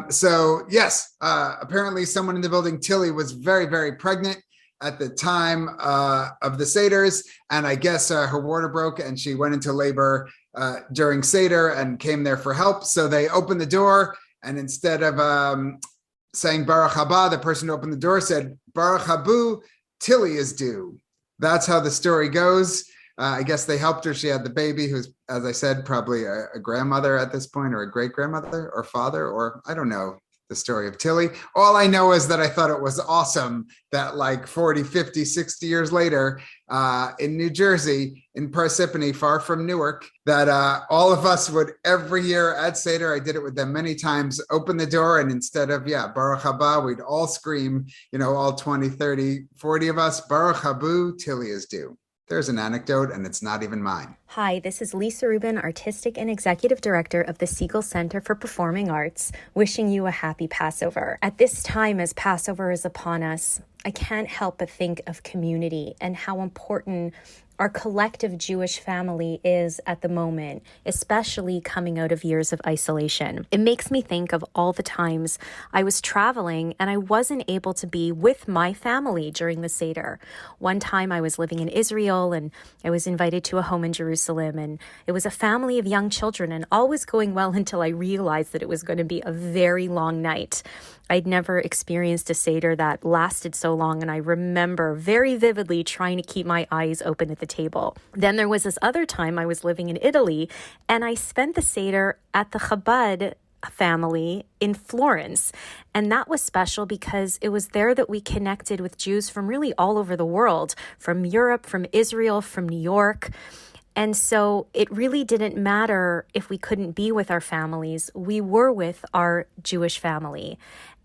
So yes, apparently someone in the building, Tilly, was very, very pregnant at the time of the Seders. And I guess her water broke and she went into labor during Seder and came there for help. So they opened the door, and instead of saying Baruch haba, the person who opened the door said, Baruch habu, Tilly is due. That's how the story goes. I guess they helped her. She had the baby, who's, as I said, probably a grandmother at this point, or a great grandmother or father, or I don't know the story of Tilly. All I know is that I thought it was awesome that like 40, 50, 60 years later in New Jersey, in Parsippany, far from Newark, that all of us would every year at Seder, I did it with them many times, open the door, and instead of, Baruch haba, we'd all scream, all 20, 30, 40 of us, Baruch habu, Tilly is due. There's an anecdote, and it's not even mine. Hi, this is Lisa Rubin, Artistic and Executive Director of the Siegel Center for Performing Arts, wishing you a happy Passover. At this time, as Passover is upon us, I can't help but think of community and how important our collective Jewish family is at the moment, especially coming out of years of isolation. It makes me think of all the times I was traveling and I wasn't able to be with my family during the Seder. One time I was living in Israel and I was invited to a home in Jerusalem, and it was a family of young children, and all was going well until I realized that it was going to be a very long night. I'd never experienced a Seder that lasted so long, and I remember very vividly trying to keep my eyes open at the table. Then there was this other time I was living in Italy, and I spent the Seder at the Chabad family in Florence. And that was special because it was there that we connected with Jews from really all over the world, from Europe, from Israel, from New York. And so it really didn't matter if we couldn't be with our families. We were with our Jewish family.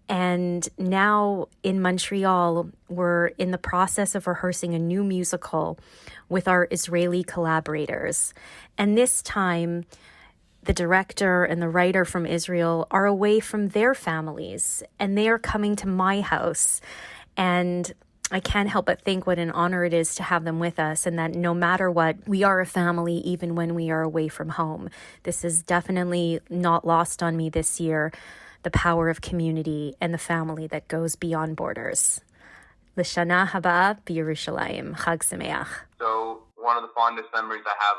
And now in Montreal, we're in the process of rehearsing a new musical with our Israeli collaborators. And this time, the director and the writer from Israel are away from their families, and they are coming to my house. And I can't help but think what an honor it is to have them with us, and that no matter what, we are a family even when we are away from home. This is definitely not lost on me this year, the power of community and the family that goes beyond borders. L'shana haba b'Yerushalayim. Chag Sameach. So one of the fondest memories I have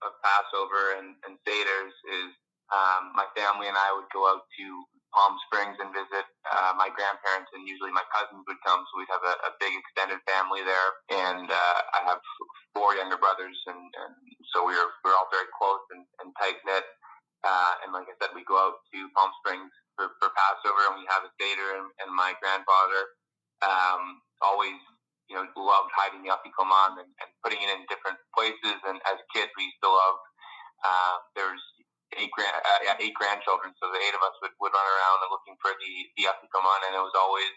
of Passover and Seders is my family and I would go out to Palm Springs and visit my grandparents, and usually my cousins would come, so we'd have a big extended family there. And I have 4 younger brothers, and so we're all very close and tight-knit. And like I said, we go out to Palm Springs for Passover, and we have a Seder, and my grandfather always loved hiding the afikoman and putting it in different places. And as kids, we used to love, there's 8 grandchildren, so the 8 of us would run around and looking for the afikoman, and it was always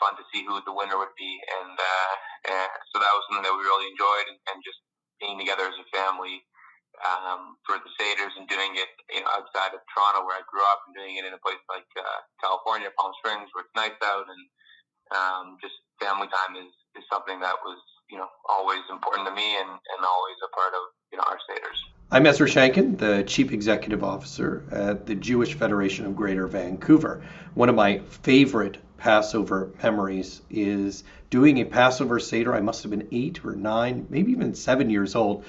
fun to see who the winner would be. And so that was something that we really enjoyed, and just being together as a family for the Seders, and doing it outside of Toronto where I grew up, and doing it in a place like California, Palm Springs, where it's nice out, and just family time is something that was always important to me, and always a part of our Seders. I'm Ezra Shankin, the Chief Executive Officer at the Jewish Federation of Greater Vancouver. One of my favorite Passover memories is doing a Passover Seder. I must have been 8 or 9, maybe even 7 years old,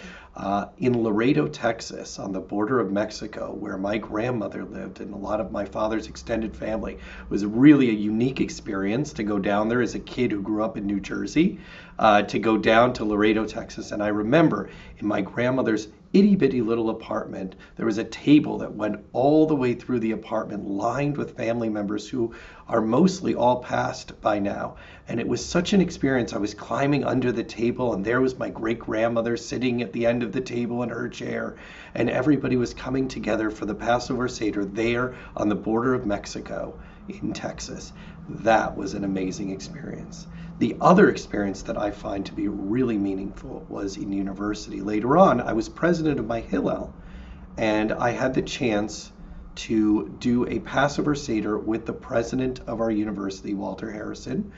in Laredo, Texas, on the border of Mexico, where my grandmother lived, and a lot of my father's extended family. It was really a unique experience to go down there as a kid who grew up in New Jersey, to go down to Laredo, Texas. And I remember in my grandmother's itty-bitty little apartment, there was a table that went all the way through the apartment, lined with family members who are mostly all passed by now. And it was such an experience. I was climbing under the table, and there was my great-grandmother sitting at the end of the table in her chair, and everybody was coming together for the Passover Seder there on the border of Mexico in Texas. That was an amazing experience. The other experience that I find to be really meaningful was in university. Later on, I was president of my Hillel, and I had the chance to do a Passover Seder with the president of our university, Walter Harrison,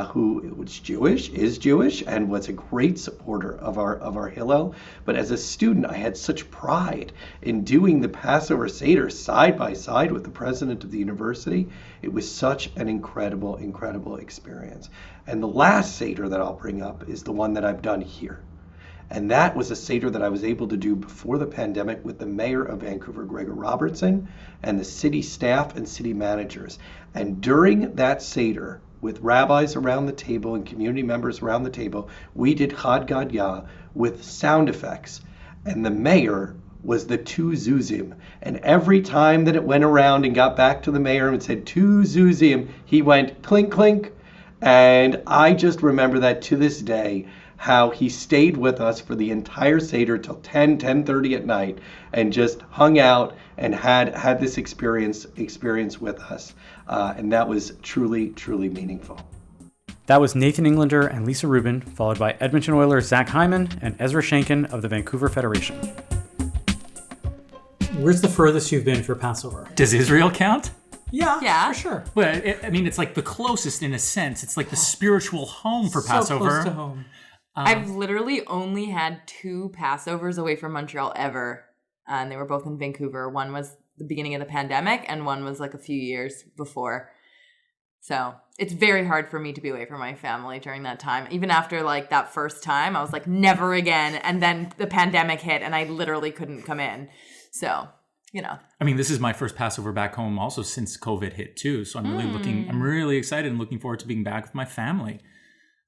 who was Jewish, is Jewish, and was a great supporter of our Hillel. But as a student, I had such pride in doing the Passover Seder side by side with the president of the university. It was such an incredible, incredible experience. And the last Seder that I'll bring up is the one that I've done here. And that was a Seder that I was able to do before the pandemic with the mayor of Vancouver, Gregor Robertson, and the city staff and city managers. And during that Seder, with rabbis around the table and community members around the table. We did Chad Gadya with sound effects. And the mayor was the two zuzim. And every time that it went around and got back to the mayor and said two zuzim, he went clink, clink. And I just remember that to this day, how he stayed with us for the entire Seder till 10:30 at night and just hung out and had this experience with us. And that was truly, truly meaningful. That was Nathan Englander and Lisa Rubin, followed by Edmonton Oilers' Zach Hyman and Ezra Shankin of the Vancouver Federation. Where's the furthest you've been for Passover? Does Israel count? Yeah, for sure. But it's like the closest in a sense. It's like the spiritual home for Passover. So close to home. I've literally only had 2 Passovers away from Montreal ever. And they were both in Vancouver. One was the beginning of the pandemic and one was like a few years before. So it's very hard for me to be away from my family during that time. Even after like that first time, I was like, never again. And then the pandemic hit and I literally couldn't come in. So, this is my first Passover back home also since COVID hit too. So I'm really excited and looking forward to being back with my family.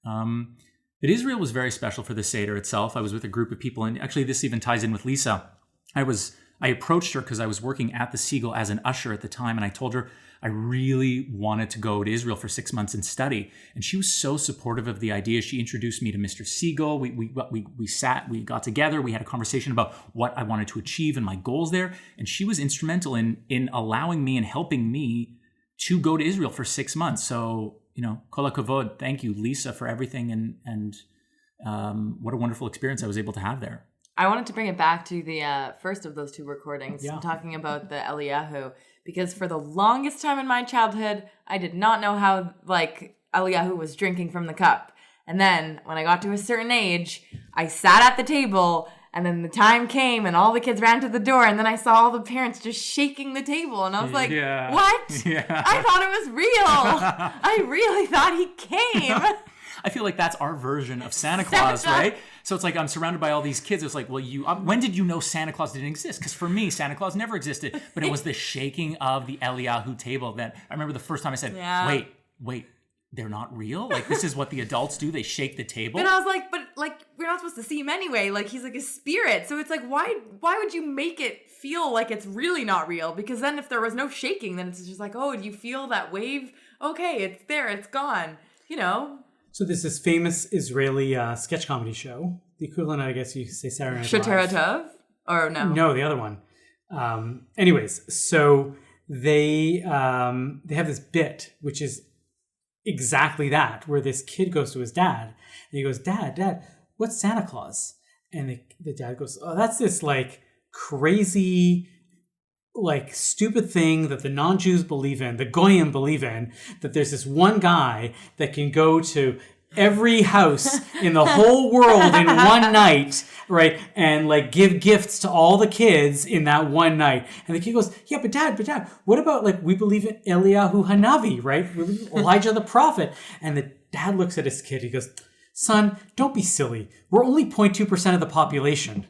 But Israel was very special for the Seder itself. I was with a group of people, and actually this even ties in with Lisa. I approached her because I was working at the Sioux as an usher at the time, and I told her I really wanted to go to Israel for 6 months and study. And she was so supportive of the idea. She introduced me to Mr. Siegel. We sat, we got together, we had a conversation about what I wanted to achieve and my goals there. And she was instrumental in allowing me and helping me to go to Israel for 6 months. So, kol hakavod, thank you, Lisa, for everything. And what a wonderful experience I was able to have there. I wanted to bring it back to the first of those 2 recordings, talking about the Eliyahu, because for the longest time in my childhood, I did not know how, Eliyahu was drinking from the cup. And then when I got to a certain age, I sat at the table, and then the time came, and all the kids ran to the door, and then I saw all the parents just shaking the table, and I was like, what? Yeah. I thought it was real. I really thought he came. I feel like that's our version of Santa Claus, right? So it's like I'm surrounded by all these kids. It's like, well, when did you know Santa Claus didn't exist? Because for me, Santa Claus never existed. But it was the shaking of the Eliyahu table that I remember the first time I said, wait, they're not real? Like, this is what the adults do? They shake the table? But I was like, we're not supposed to see him anyway. Like, he's like a spirit. So it's like, why would you make it feel like it's really not real? Because then if there was no shaking, then it's just like, oh, do you feel that wave? Okay, it's there, it's gone. So there's this famous Israeli sketch comedy show. The equivalent, I guess you could say Saturday Night Live. Shatera Tov? Or no? No, the other one. Anyways, so they have this bit, which is exactly that, where this kid goes to his dad, and he goes, Dad, what's Santa Claus? And the dad goes, oh, that's this crazy, stupid thing that the non-Jews believe in, the Goyim believe in, that there's this one guy that can go to every house in the whole world in one night, right? And give gifts to all the kids in that one night. And the kid goes, yeah, but dad, what about we believe in Eliyahu Hanavi, right? Elijah the prophet. And the dad looks at his kid, he goes, son, don't be silly. We're only 0.2% of the population.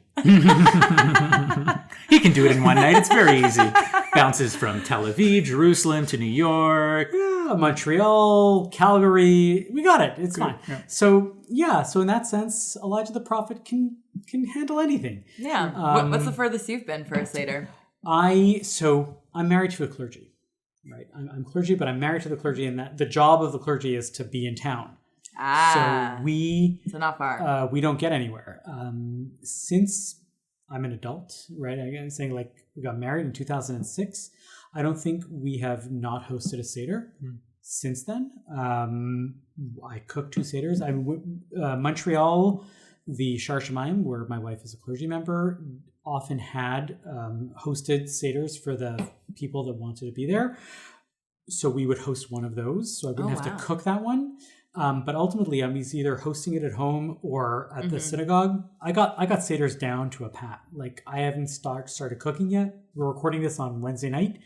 He can do it in one night. It's very easy. Bounces from Tel Aviv, Jerusalem to New York. Yeah, Montreal, Calgary. We got it. It's fine. Yeah. So in that sense, Elijah the prophet can handle anything. Yeah. What's the furthest you've been for a Seder? I'm married to a clergy. Right. I'm clergy, but I'm married to the clergy, and that the job of the clergy is to be in town. So not far. We don't get anywhere. Since I'm an adult, right? I'm saying we got married in 2006. I don't think we have not hosted a Seder since then. I cooked 2 Seders. Montreal, the Shar Shemayim, where my wife is a clergy member, often had hosted Seders for the people that wanted to be there. So we would host one of those. So I wouldn't have to cook that one. But ultimately, I'm either hosting it at home or at the synagogue. I got Seders down to a pat. I haven't started cooking yet. We're recording this on Wednesday night.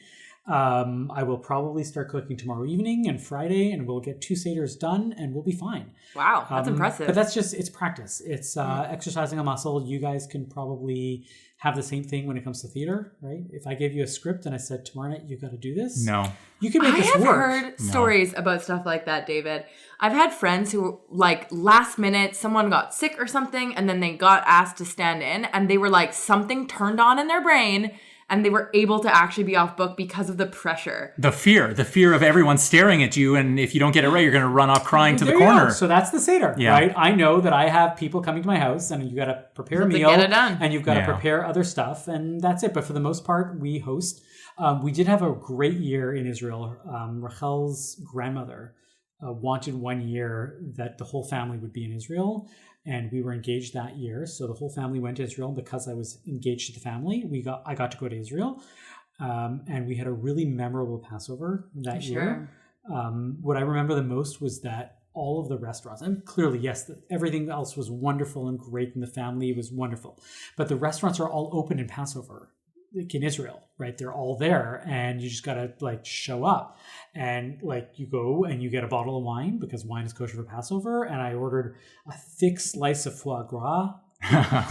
I will probably start cooking tomorrow evening and Friday, and we'll get 2 Seders done, and we'll be fine. Wow, that's impressive. But that's just, it's practice. It's exercising a muscle. You guys can probably have the same thing when it comes to theater, right? If I gave you a script and I said, tomorrow night, you've got to do this. No. You can make this work. I have heard stories about stuff like that, David. I've had friends who, like, last minute, someone got sick or something, and then they got asked to stand in, and they were like, something turned on in their brain, and they were able to actually be off book because of the pressure. The fear of everyone staring at you, and if you don't get it right, you're going to run off crying to the corner. So that's the Seder, right? I know that I have people coming to my house, and you got to prepare a meal, get it done. And you've got to prepare other stuff, and that's it. But for the most part, we host. We did have a great year in Israel. Rachel's grandmother wanted 1 year that the whole family would be in Israel. And we were engaged that year. So the whole family went to Israel. Because I was engaged to the family, I got to go to Israel. And we had a really memorable Passover that year. What I remember the most was that all of the restaurants, and clearly, yes, everything else was wonderful and great, and the family was wonderful. But the restaurants are all open in Passover, like in Israel, right? They're all there, and you just gotta like show up, and like you go and you get a bottle of wine because wine is kosher for Passover. And I ordered a thick slice of foie gras,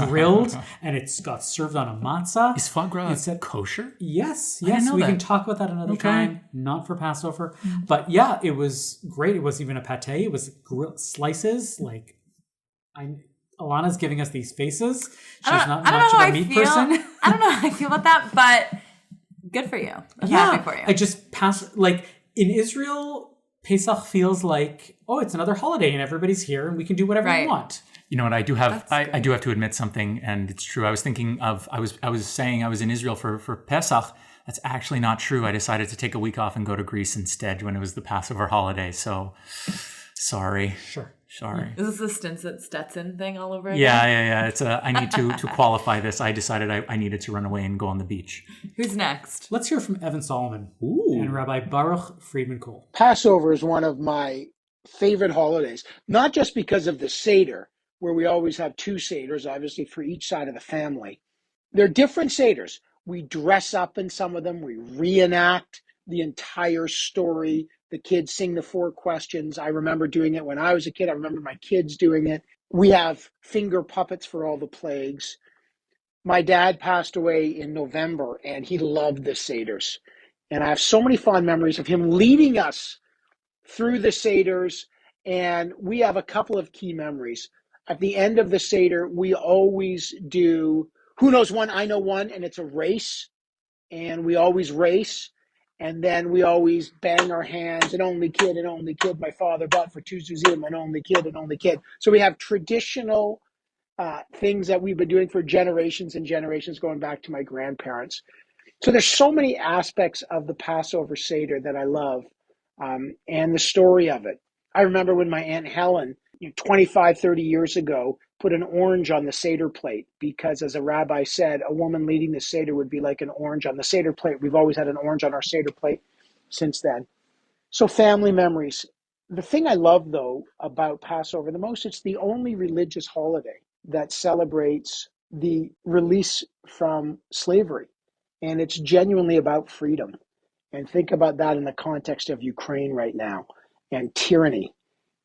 grilled, and it's got served on a matzah. Is foie gras kosher? Yes. I didn't know We that. can talk about that another time. Not for Passover, but yeah, it was great. It wasn't even a pate; it was grilled slices. Like Alana's giving us these faces. She's not much of a meat person. I don't know how I feel about that, but good for you. I'm happy for you. I just like in Israel, Pesach feels like, oh, it's another holiday and everybody's here and we can do whatever we want. You know what? I do have to admit something, and it's true. I was thinking of I was saying I was in Israel for Pesach. That's actually not true. I decided to take a week off and go to Greece instead when it was the Passover holiday. So sorry. Sorry. Is this the Stetson thing all over again? Yeah. It's I need to qualify this. I decided I needed to run away and go on the beach. Who's next? Let's hear from Evan Solomon and Rabbi Baruch Friedman Cole. Passover is one of my favorite holidays, not just because of the Seder, where we always have 2 Seders, obviously, for each side of the family. They're different Seders. We dress up in some of them. We reenact the entire story. The kids sing the 4 questions. I remember doing it when I was a kid. I remember my kids doing it. We have finger puppets for all the plagues. My dad passed away in November, and he loved the Seders. And I have so many fond memories of him leading us through the Seders. And we have a couple of key memories. At the end of the Seder, we always do Who Knows One, I Know One, and it's a race. And we always race. And then we always bang our hands, an only kid, my father bought for 2 Zuzim, an only kid. So we have traditional things that we've been doing for generations and generations, going back to my grandparents. So there's so many aspects of the Passover Seder that I love, and the story of it. I remember when my Aunt Helen, 25, 30 years ago, put an orange on the Seder plate because, as a rabbi said, a woman leading the Seder would be like an orange on the Seder plate. We've always had an orange on our Seder plate since then. So family memories. The thing I love, though, about Passover the most, it's the only religious holiday that celebrates the release from slavery. And it's genuinely about freedom. And think about that in the context of Ukraine right now and tyranny.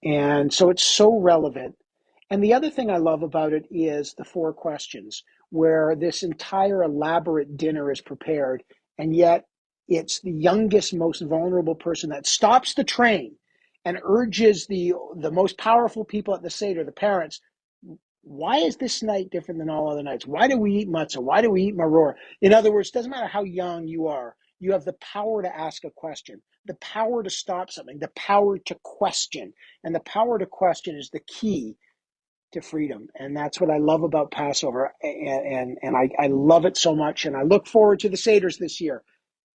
And so it's so relevant. And the other thing I love about it is the 4 questions, where this entire elaborate dinner is prepared, and yet it's the youngest, most vulnerable person that stops the train and urges the most powerful people at the Seder, the parents, why is this night different than all other nights? Why do we eat matzah? Why do we eat maror? In other words, it doesn't matter how young you are. You have the power to ask a question, the power to stop something, the power to question. And the power to question is the key to freedom. And that's what I love about Passover. And I love it so much. And I look forward to the Seders this year.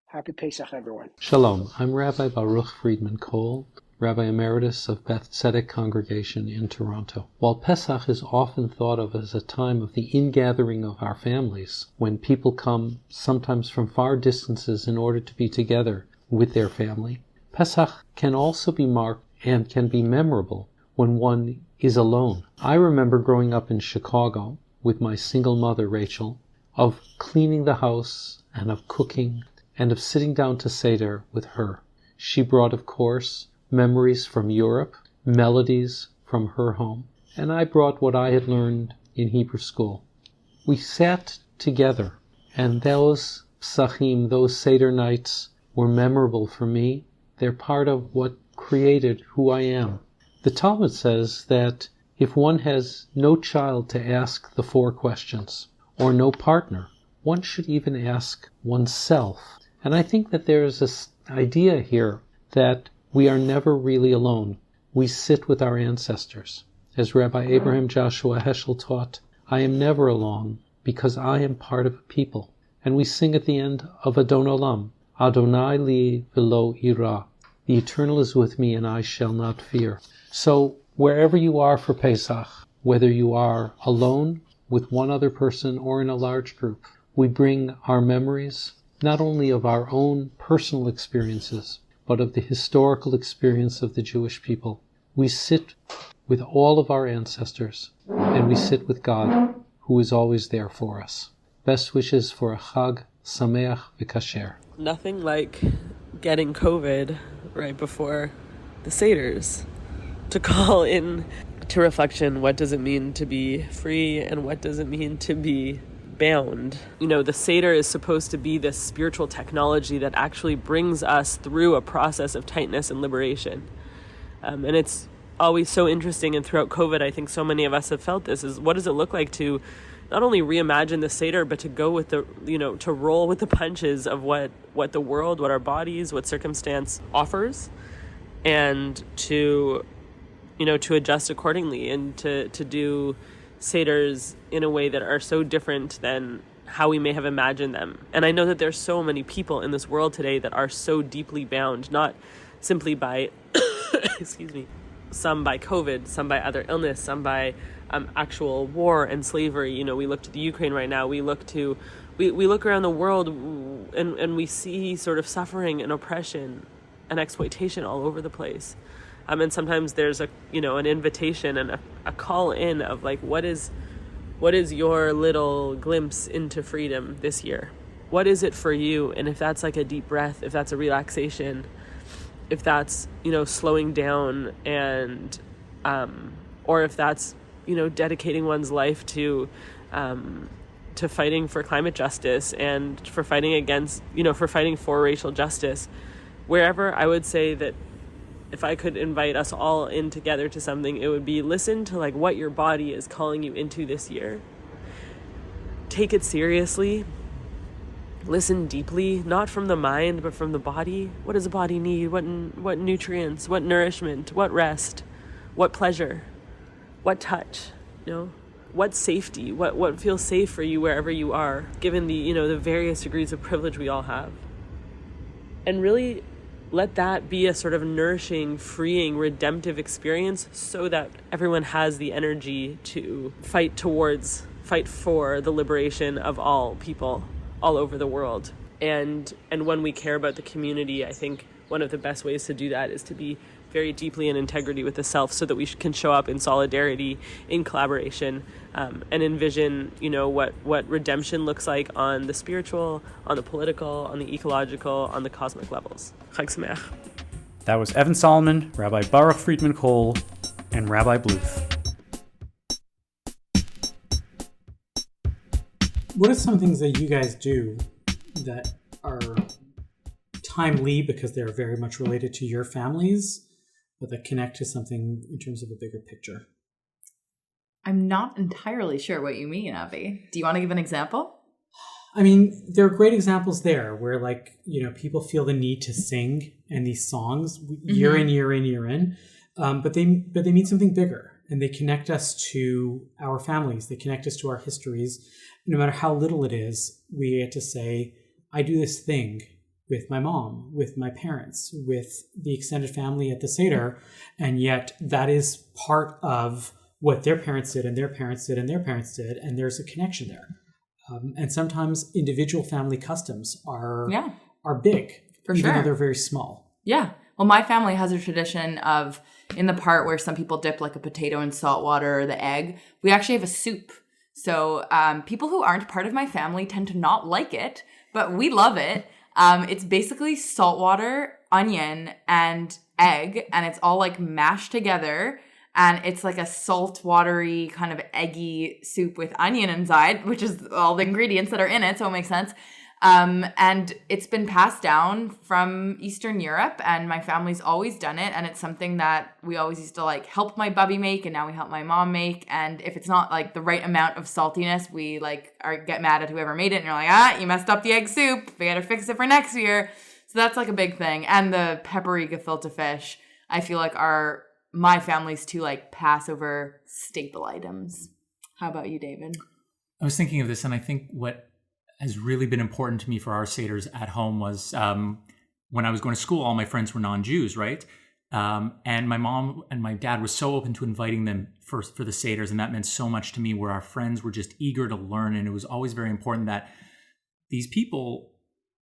Happy Pesach, everyone. Shalom. I'm Rabbi Baruch Friedman Cole, Rabbi Emeritus of Beth Tzedek Congregation in Toronto. While Pesach is often thought of as a time of the ingathering of our families, when people come sometimes from far distances in order to be together with their family, Pesach can also be marked and can be memorable when one is alone. I remember growing up in Chicago with my single mother, Rachel, of cleaning the house and of cooking and of sitting down to Seder with her. She brought, of course, memories from Europe, melodies from her home, and I brought what I had learned in Hebrew school. We sat together, and those psachim, those Seder nights, were memorable for me. They're part of what created who I am. The Talmud says that if one has no child to ask the 4 questions, or no partner, one should even ask oneself. And I think that there's this idea here that we are never really alone. We sit with our ancestors. As Rabbi Abraham Joshua Heschel taught, I am never alone because I am part of a people. And we sing at the end of Adon Olam, Adonai li velo ira. The Eternal is with me and I shall not fear. So wherever you are for Pesach, whether you are alone with one other person or in a large group, we bring our memories, not only of our own personal experiences, but of the historical experience of the Jewish people. We sit with all of our ancestors, and we sit with God, who is always there for us. Best wishes for a Chag Sameach V'Kasher. Nothing like getting COVID right before the Seders to call in to reflection, what does it mean to be free and what does it mean to be bound? You know, the Seder is supposed to be this spiritual technology that actually brings us through a process of tightness and liberation. And it's always so interesting, and throughout COVID, I think so many of us have felt this, is what does it look like to not only reimagine the Seder, but to go with the, to roll with the punches of what the world, what our bodies, what circumstance offers, and to adjust accordingly, and to do Seders in a way that are so different than how we may have imagined them. And I know that there's so many people in this world today that are so deeply bound, not simply by, excuse me, some by COVID, some by other illness, some by actual war and slavery. We look to the Ukraine right now. We look around the world and we see sort of suffering and oppression and exploitation all over the place. And sometimes there's an invitation and a call in of like, what is your little glimpse into freedom this year? What is it for you? And if that's like a deep breath, if that's a relaxation, if that's, slowing down and, or if that's, dedicating one's life to fighting for climate justice and for fighting against, for fighting for racial justice, wherever, I would say that if I could invite us all in together to something, it would be listen to like what your body is calling you into this year. Take it seriously. Listen deeply, not from the mind, but from the body. What does the body need? What nutrients? What nourishment? What rest? What pleasure? What touch? What safety? What feels safe for you wherever you are, given the the various degrees of privilege we all have. And really let that be a sort of nourishing, freeing, redemptive experience so that everyone has the energy to fight for the liberation of all people all over the world. And when we care about the community, I think one of the best ways to do that is to be very deeply in integrity with the self, so that we can show up in solidarity, in collaboration, and envision, what redemption looks like on the spiritual, on the political, on the ecological, on the cosmic levels. Chag Sameach. That was Evan Solomon, Rabbi Baruch Friedman Cole, and Rabbi Bluth. What are some things that you guys do that are timely because they're very much related to your families, but that connect to something in terms of a bigger picture? I'm not entirely sure what you mean, Avi. Do you want to give an example? I mean, there are great examples there where, people feel the need to sing and these songs year in, year in, but they mean something bigger, and they connect us to our families. They connect us to our histories. No matter how little it is, we get to say, I do this thing with my mom, with my parents, with the extended family at the Seder, and yet that is part of what their parents did and their parents did and their parents did, and there's a connection there. And sometimes individual family customs are big, even though they're very small. Yeah. Well, my family has a tradition of, in the part where some people dip like a potato in salt water or the egg, we actually have a soup. So people who aren't part of my family tend to not like it, but we love it. It's basically salt water, onion, and egg, and it's all like mashed together. And it's like a salt watery kind of eggy soup with onion inside, which is all the ingredients that are in it, so it makes sense. And it's been passed down from Eastern Europe, and my family's always done it. And it's something that we always used to like help my bubby make, and now we help my mom make. And if it's not like the right amount of saltiness, we like get mad at whoever made it, and you're like, you messed up the egg soup. We gotta fix it for next year. So that's like a big thing. And the peppery gefilte fish, I feel like are my family's two like Passover staple items. How about you, David? I was thinking of this, and I think what has really been important to me for our Seders at home was when I was going to school, all my friends were non-Jews, right? And my mom and my dad were so open to inviting them for the Seders, and that meant so much to me, where our friends were just eager to learn. And it was always very important that these people,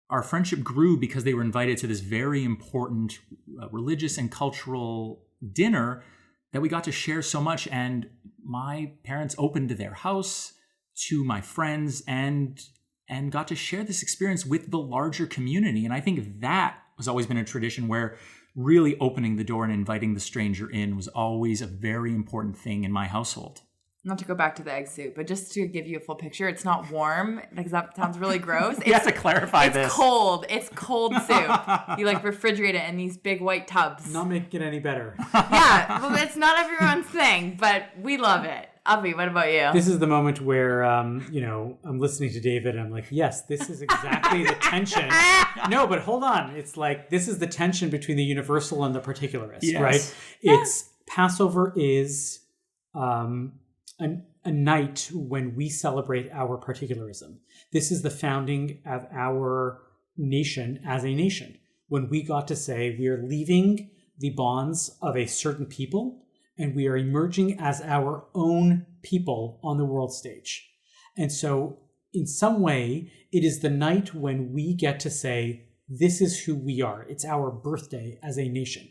our friendship grew because they were invited to this very important religious and cultural dinner that we got to share so much. And my parents opened their house to my friends and got to share this experience with the larger community. And I think that has always been a tradition where really opening the door and inviting the stranger in was always a very important thing in my household. Not to go back to the egg soup, but just to give you a full picture, it's not warm because that sounds really gross. You have to clarify this. It's cold. It's cold soup. You like refrigerate it in these big white tubs. Not making it any better. Yeah, well, it's not everyone's thing, but we love it. Avi, what about you? This is the moment where, I'm listening to David and I'm like, yes, this is exactly the tension. No, but hold on. It's like, this is the tension between the universal and the particularist, yes. Right? It's Passover is a night when we celebrate our particularism. This is the founding of our nation as a nation. When we got to say we are leaving the bonds of a certain people and we are emerging as our own people on the world stage. And so in some way, it is the night when we get to say, this is who we are. It's our birthday as a nation.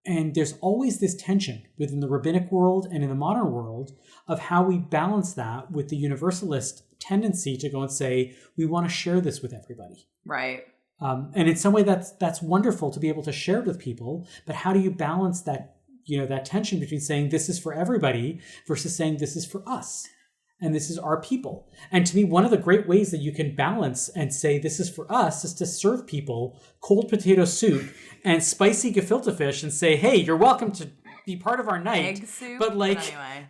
And there's always this tension within the rabbinic world and in the modern world of how we balance that with the universalist tendency to go and say, we want to share this with everybody. Right. And in some way, that's wonderful to be able to share it with people. But how do you balance that, that tension between saying this is for everybody versus saying this is for us and this is our people? And to me, one of the great ways that you can balance and say this is for us is to serve people cold potato soup and spicy gefilte fish and say, hey, you're welcome to be part of our night. Egg soup? But like anyway.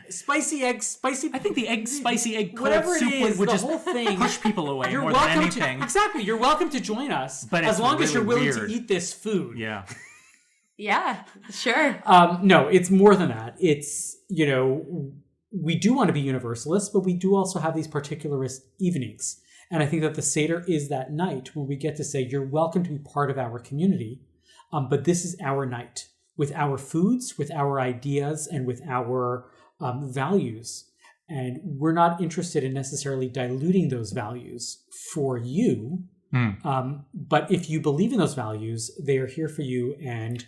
Spicy egg, spicy... I think the spicy egg cold whatever soup it is, would the just whole thing, push people away you're more welcome than anything. Exactly. You're welcome to join us, but as long as you're really willing weird. to eat this food. Yeah. Yeah, sure. No, it's more than that. It's, we do want to be universalists, but we do also have these particularist evenings. And I think that the Seder is that night where we get to say, you're welcome to be part of our community, but this is our night with our foods, with our ideas, and with our values. And we're not interested in necessarily diluting those values for you. But if you believe in those values, they are here for you and,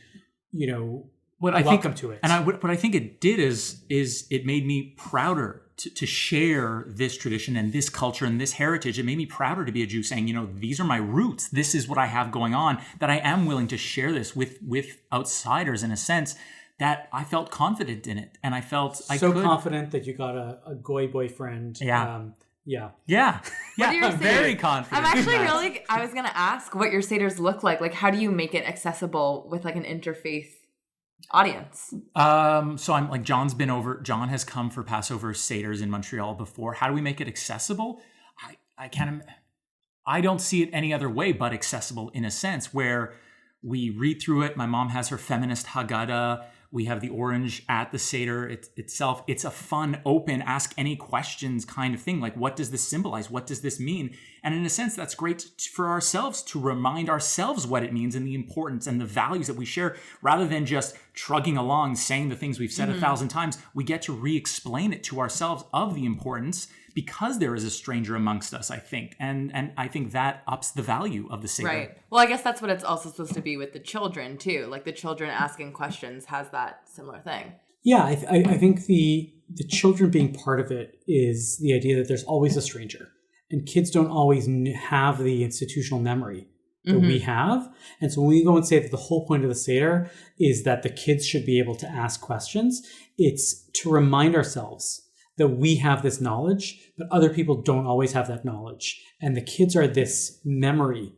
welcome to it. And what I think it did is it made me prouder to share this tradition and this culture and this heritage. It made me prouder to be a Jew, saying, these are my roots. This is what I have going on, that I am willing to share this with outsiders in a sense that I felt confident in it. And I felt confident that you got a goy boyfriend. Yeah. Yeah. What are your I'm very confident. I'm actually I was going to ask what your Seders look like. Like, how do you make it accessible with like an interfaith audience? So I'm like, John has come for Passover Seders in Montreal before. How do we make it accessible? I don't see it any other way but accessible, in a sense where we read through it. My mom has her feminist Haggadah. We have the orange at the Seder itself. It's a fun, open, ask any questions kind of thing. Like, what does this symbolize? What does this mean? And in a sense, that's great for ourselves to remind ourselves what it means and the importance and the values that we share, rather than just trugging along, saying the things we've said 1,000 times. We get to re-explain it to ourselves of the importance because there is a stranger amongst us, I think. And I think that ups the value of the Seder. Right. Well, I guess that's what it's also supposed to be with the children, too. Like, the children asking questions has that similar thing. Yeah, I think the children being part of it is the idea that there's always a stranger. And kids don't always have the institutional memory that we have. And so when we go and say that the whole point of the Seder is that the kids should be able to ask questions, it's to remind ourselves that we have this knowledge, but other people don't always have that knowledge. And the kids are this memory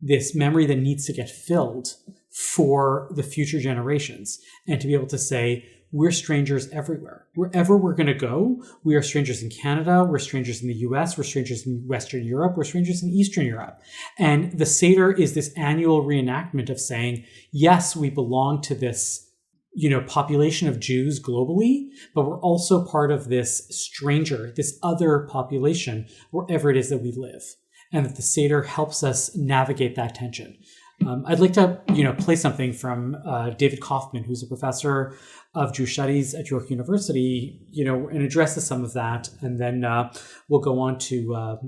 that needs to get filled for the future generations. And to be able to say, we're strangers everywhere. Wherever we're going to go, we are strangers in Canada, we're strangers in the US, we're strangers in Western Europe, we're strangers in Eastern Europe. And the Seder is this annual reenactment of saying, yes, we belong to this population of Jews globally, but we're also part of this stranger, this other population, wherever it is that we live. And that the Seder helps us navigate that tension. I'd like to, play something from David Kaufman, who's a professor of Jewish Studies at York University, and addresses some of that. And then we'll go on to,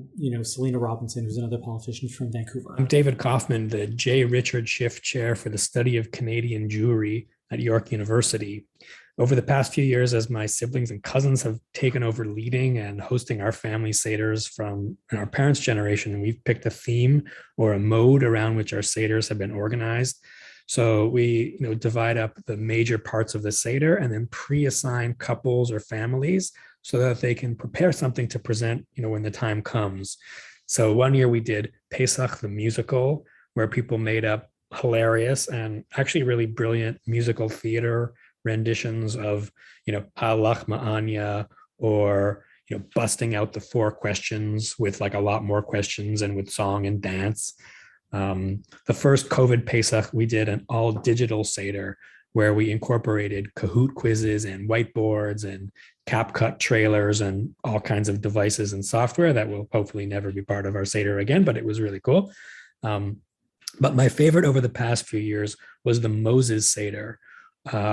Selena Robinson, who's another politician from Vancouver. I'm David Kaufman, the J. Richard Schiff Chair for the Study of Canadian Jewry at York University. Over the past few years, as my siblings and cousins have taken over leading and hosting our family Seders from our parents' generation, we've picked a theme or a mode around which our Seders have been organized. So we divide up the major parts of the Seder and then pre-assign couples or families so that they can prepare something to present, when the time comes. So one year we did Pesach the musical, where people made up hilarious and actually really brilliant musical theater renditions of, Halach Ma'anya, or, busting out the 4 questions with like a lot more questions and with song and dance. The first COVID Pesach, we did an all digital Seder where we incorporated Kahoot quizzes and whiteboards and CapCut trailers and all kinds of devices and software that will hopefully never be part of our Seder again, but it was really cool. But my favorite over the past few years was the Moses Seder,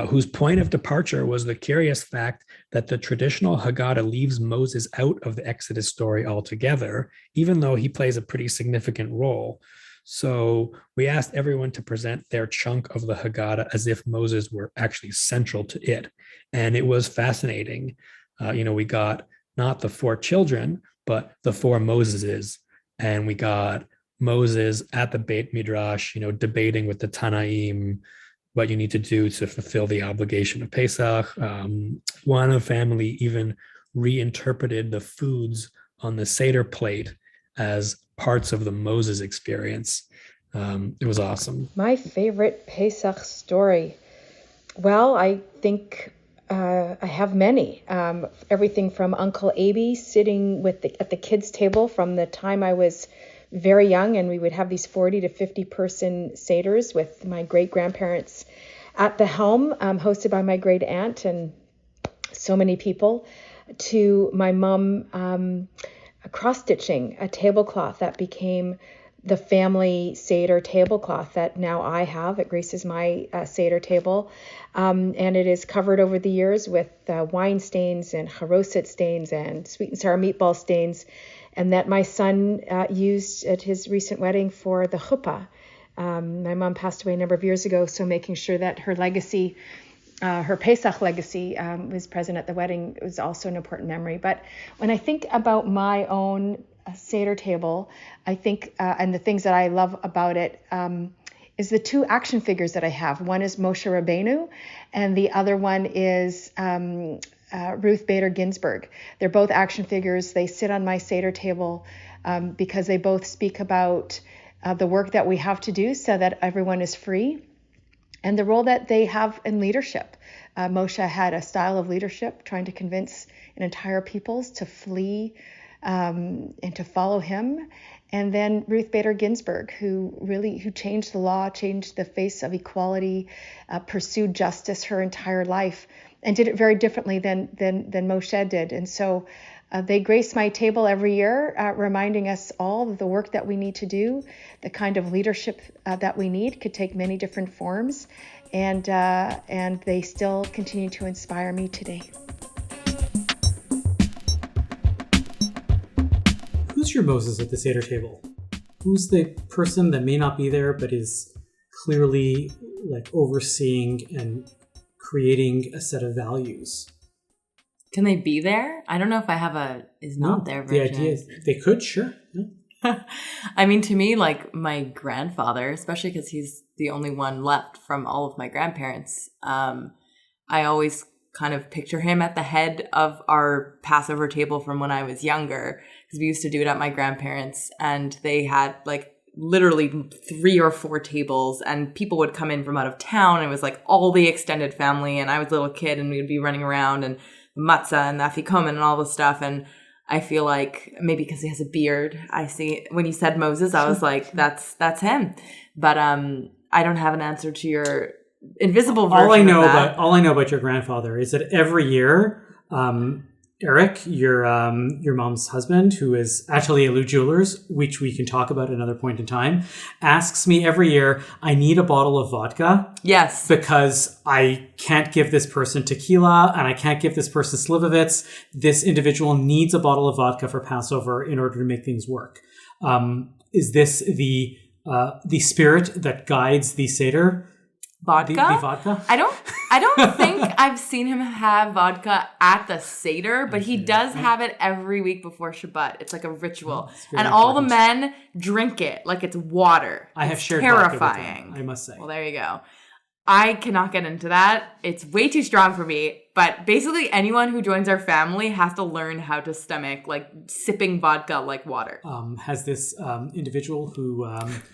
whose point of departure was the curious fact that the traditional Haggadah leaves Moses out of the Exodus story altogether, even though he plays a pretty significant role. So we asked everyone to present their chunk of the Haggadah as if Moses were actually central to it. And it was fascinating. We got not the 4 children, but the 4 Moseses. And we got Moses at the Beit Midrash, debating with the Tanaim what you need to do to fulfill the obligation of Pesach. One family even reinterpreted the foods on the Seder plate as parts of the Moses experience. It was awesome. My favorite Pesach story. Well, I think I have many. Everything from Uncle Aby sitting at the kids' table from the time I was very young, and we would have these 40 to 50 person Seders with my great grandparents at the helm, hosted by my great aunt and so many people, to my mom cross-stitching a tablecloth that became the family Seder tablecloth that now I have. It graces my Seder table. And it is covered over the years with wine stains and charoset stains and sweet and sour meatball stains, and that my son used at his recent wedding for the chuppah. My mom passed away a number of years ago, so making sure that her legacy, her Pesach legacy, was present at the wedding was also an important memory. But when I think about my own Seder table, I think, and the things that I love about it, is the 2 action figures that I have. One is Moshe Rabbeinu, and the other one is Ruth Bader Ginsburg. They're both action figures. They sit on my Seder table because they both speak about the work that we have to do so that everyone is free, and the role that they have in leadership. Moshe had a style of leadership, trying to convince an entire peoples to flee and to follow him. And then Ruth Bader Ginsburg, who changed the law, changed the face of equality, pursued justice her entire life, and did it very differently than Moshe did. And so they grace my table every year, reminding us all of the work that we need to do, the kind of leadership that we need could take many different forms, and they still continue to inspire me today. Who's your Moses at the Seder table? Who's the person that may not be there but is clearly like overseeing and creating a set of values? Can they be there? I don't know if I have is not there version. The idea is they could, sure. Yeah. I mean, to me, like my grandfather, especially because he's the only one left from all of my grandparents, I always kind of picture him at the head of our Passover table from when I was younger, because we used to do it at my grandparents, and they had like literally 3 or 4 tables, and people would come in from out of town. It was like all the extended family, and I was a little kid, and we'd be running around, and the matzah and the afikomen and all this stuff. And I feel like maybe because he has a beard, I see when you said Moses, I was like, that's him. But I don't have an answer to your invisible version. All I know about your grandfather is that every year, Eric, your mom's husband, who is actually Elu Jewelers, which we can talk about at another point in time, asks me every year, I need a bottle of vodka. Yes. Because I can't give this person tequila and I can't give this person slivovitz. This individual needs a bottle of vodka for Passover in order to make things work. Is this the spirit that guides the Seder? Vodka? The vodka? I don't think I've seen him have vodka at the Seder, but he does have it every week before Shabbat. It's like a ritual. And all the men drink it like it's water. I have it's shared terrifying. vodka with them, I must say. Well, there you go. I cannot get into that. It's way too strong for me. But basically anyone who joins our family has to learn how to stomach like sipping vodka like water. Has this individual who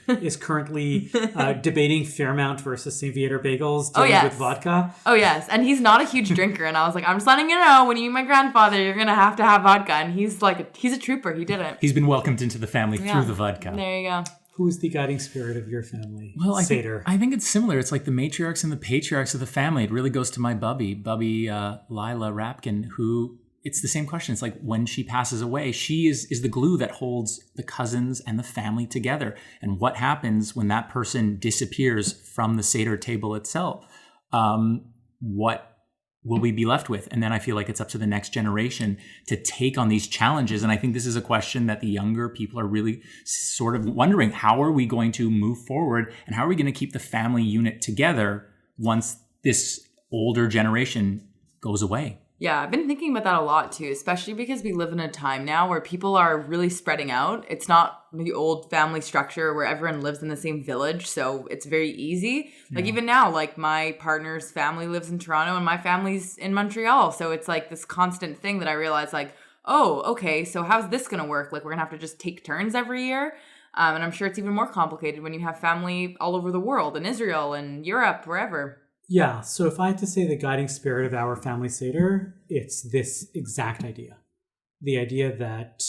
is currently debating Fairmount versus St. Viator Bagels dealing with vodka? Oh, yes. And he's not a huge drinker. And I was like, I'm just letting you know, when you meet my grandfather, you're going to have vodka. And he's like, he's a trooper. He did it. He's been welcomed into the family through the vodka. There you go. Who is the guiding spirit of your family? Well, Seder. I think it's similar. It's like the matriarchs and the patriarchs of the family. It really goes to my Bubby Lila Rapkin, who it's the same question. It's like when she passes away, she is the glue that holds the cousins and the family together. And what happens when that person disappears from the Seder table itself? What will we be left with? And then I feel like it's up to the next generation to take on these challenges. And I think this is a question that the younger people are really sort of wondering. How are we going to move forward? And how are we going to keep the family unit together once this older generation goes away? Yeah, I've been thinking about that a lot too, especially because we live in a time now where people are really spreading out. It's not the old family structure where everyone lives in the same village, so it's very easy. Like even now, like my partner's family lives in Toronto and my family's in Montreal. So it's like this constant thing that I realize like, oh, okay, so how's this going to work? Like we're going to have to just take turns every year. And I'm sure it's even more complicated when you have family all over the world, in Israel and Europe, wherever. Yeah, so if I had to say the guiding spirit of our family Seder, it's this exact idea. The idea that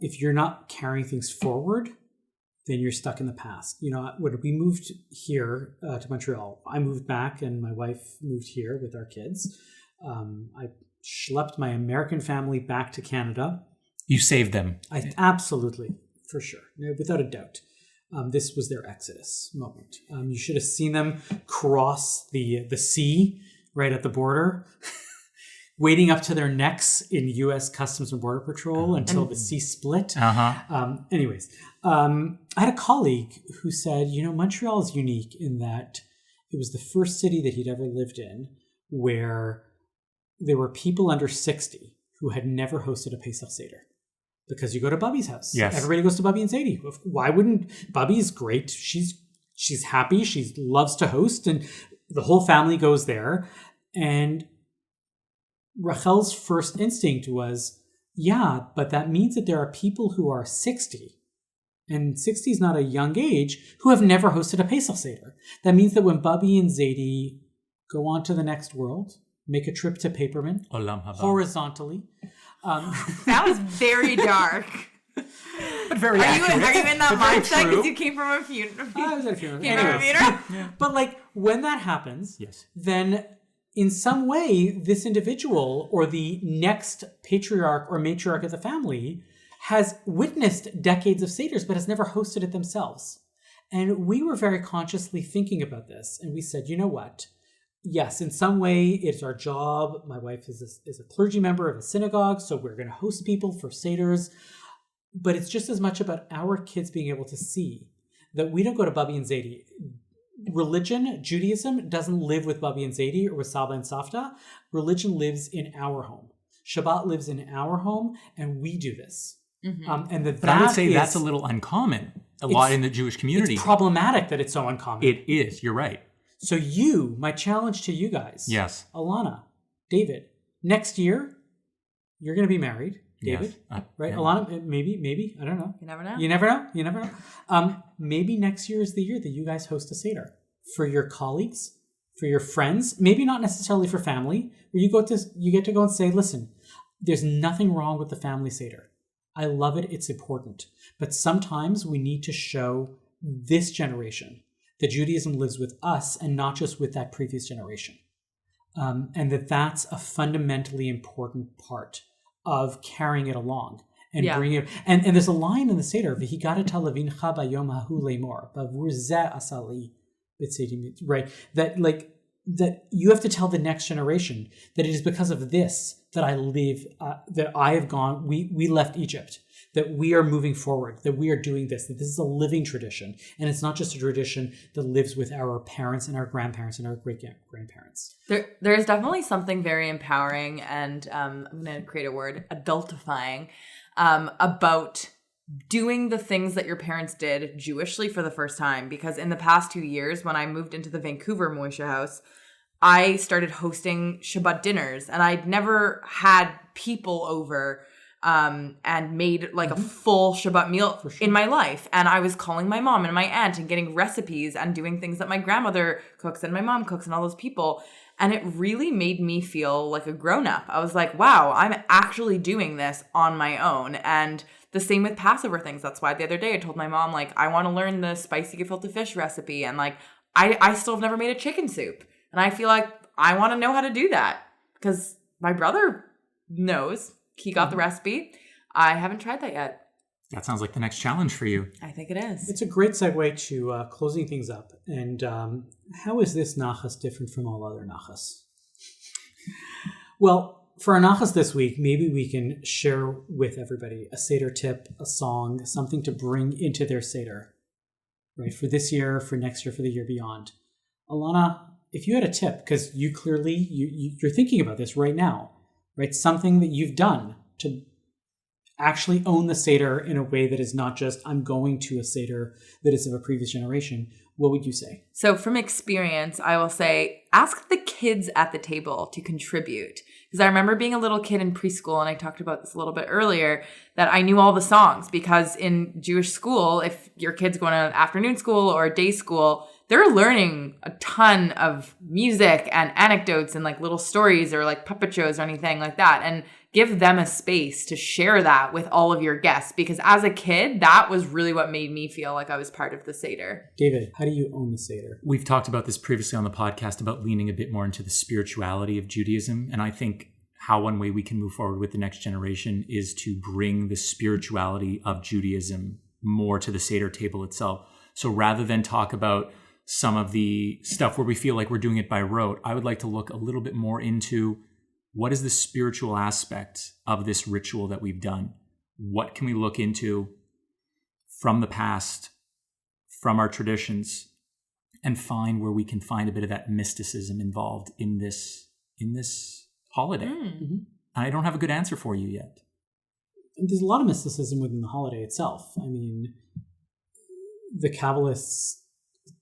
if you're not carrying things forward, then you're stuck in the past. You know, when we moved here to Montreal, I moved back and my wife moved here with our kids. I schlepped my American family back to Canada. You saved them. Absolutely, for sure, without a doubt. This was their exodus moment. You should have seen them cross the sea right at the border, wading up to their necks in U.S. Customs and Border Patrol until the sea split. Anyways, I had a colleague who said, you know, Montreal is unique in that it was the first city that he'd ever lived in where there were people under 60 who had never hosted a Pesach Seder. Because you go to Bubby's house. Yes. Everybody goes to Bubby and Sadie. Why wouldn't... Bubby's great. She's happy. She loves to host. And the whole family goes there. And Rachel's first instinct was, yeah, but that means that there are people who are 60. And 60 is not a young age, who have never hosted a Pesach Seder. That means that when Bubby and Zadie go on to the next world, make a trip to Paperman, horizontally... that was very dark. But very accurate. Are you in that mindset because you came from a funeral? I was at a funeral. Anyways. But like when that happens, then in some way this individual or the next patriarch or matriarch of the family has witnessed decades of Seders but has never hosted it themselves. And we were very consciously thinking about this. And we said, you know what? Yes, in some way, it's our job. My wife is a clergy member of a synagogue, so we're going to host people for Seders. But it's just as much about our kids being able to see that we don't go to Bubby and Zadie. Religion, Judaism, doesn't live with Bubby and Zadie or with Saba and Safta. Religion lives in our home. Shabbat lives in our home, and we do this. And but I would say that's a little uncommon. A lot in the Jewish community. It's problematic that it's so uncommon. It is. You're right. So my challenge to you guys. Yes. Alana, David, next year, you're going to be married. David, yes. Right? Yeah. Alana, maybe. I don't know. You never know. You never know. Maybe next year is the year that you guys host a Seder for your colleagues, for your friends, maybe not necessarily for family, where you get to go and say, listen, there's nothing wrong with the family Seder. I love it. It's important. But sometimes we need to show this generation that Judaism lives with us and not just with that previous generation. And that's a fundamentally important part of carrying it along and bringing it. And there's a line in the Seder, V'higata lavincha bayom hahu lemor, bavur zeh asali b'tzedi, right? That you have to tell the next generation that it is because of this that I live, that I have gone, we left Egypt, that we are moving forward, that we are doing this, that this is a living tradition. And it's not just a tradition that lives with our parents and our grandparents and our great-grandparents. There's definitely something very empowering and I'm going to create a word, adultifying, about doing the things that your parents did Jewishly for the first time. Because in the past 2 years, when I moved into the Vancouver Moishe house, I started hosting Shabbat dinners, and I'd never had people over and made like a full Shabbat meal in my life. And I was calling my mom and my aunt and getting recipes and doing things that my grandmother cooks and my mom cooks and all those people. And it really made me feel like a grown-up. I was like, wow, I'm actually doing this on my own. And the same with Passover things. That's why the other day I told my mom, like, I want to learn the spicy gefilte fish recipe. And like, I still have never made a chicken soup. And I feel like I want to know how to do that because my brother knows. He got the recipe. I haven't tried that yet. That sounds like the next challenge for you. I think it is. It's a great segue to closing things up. And how is this nachas different from all other nachas? Well, for our nachas this week, maybe we can share with everybody a Seder tip, a song, something to bring into their Seder, right? For this year, for next year, for the year beyond. Alana, if you had a tip, because you clearly, you're thinking about this right now, right? Something that you've done to actually own the Seder in a way that is not just, I'm going to a Seder that is of a previous generation. What would you say? So from experience, I will say, ask the kids at the table to contribute. Because I remember being a little kid in preschool, and I talked about this a little bit earlier, that I knew all the songs. Because in Jewish school, if your kid's going to afternoon school or day school, they're learning a ton of music and anecdotes and like little stories or like puppet shows or anything like that. And give them a space to share that with all of your guests. Because as a kid, that was really what made me feel like I was part of the Seder. David, how do you own the Seder? We've talked about this previously on the podcast about leaning a bit more into the spirituality of Judaism. And I think how one way we can move forward with the next generation is to bring the spirituality of Judaism more to the Seder table itself. So rather than talk about some of the stuff where we feel like we're doing it by rote, I would like to look a little bit more into what is the spiritual aspect of this ritual that we've done? What can we look into from the past, from our traditions, and find where we can find a bit of that mysticism involved in this holiday? Mm-hmm. I don't have a good answer for you yet. There's a lot of mysticism within the holiday itself. I mean, the Kabbalists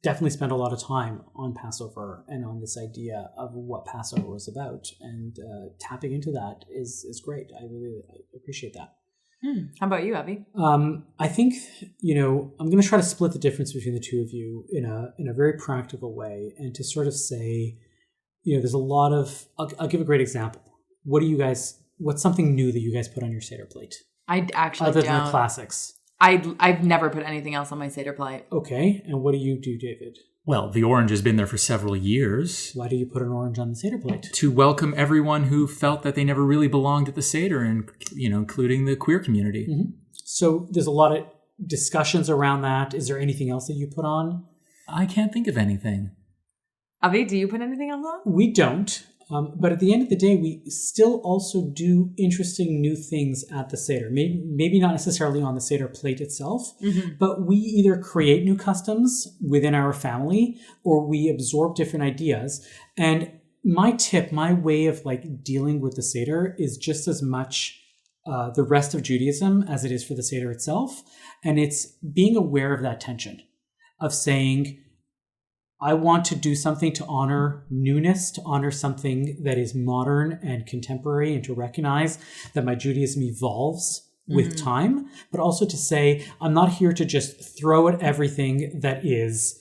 definitely spent a lot of time on Passover and on this idea of what Passover was about, and tapping into that is great. I appreciate that. How about you, Avi? I think, I'm going to try to split the difference between the two of you in a very practical way, and to sort of say, there's a lot of, I'll give a great example. What's something new that you guys put on your Seder plate? I actually other don't. than the classics. I've never put anything else on my Seder plate. Okay, and what do you do, David? Well, the orange has been there for several years. Why do you put an orange on the Seder plate? To welcome everyone who felt that they never really belonged at the Seder, and including the queer community. Mm-hmm. So there's a lot of discussions around that. Is there anything else that you put on? I can't think of anything. Avi, do you put anything else on? We don't. But at the end of the day, we still also do interesting new things at the Seder. Maybe not necessarily on the Seder plate itself, but we either create new customs within our family or we absorb different ideas. And my tip, my way of like dealing with the Seder is just as much the rest of Judaism as it is for the Seder itself. And it's being aware of that tension of saying, I want to do something to honor newness, to honor something that is modern and contemporary, and to recognize that my Judaism evolves with time, but also to say, I'm not here to just throw at everything that is,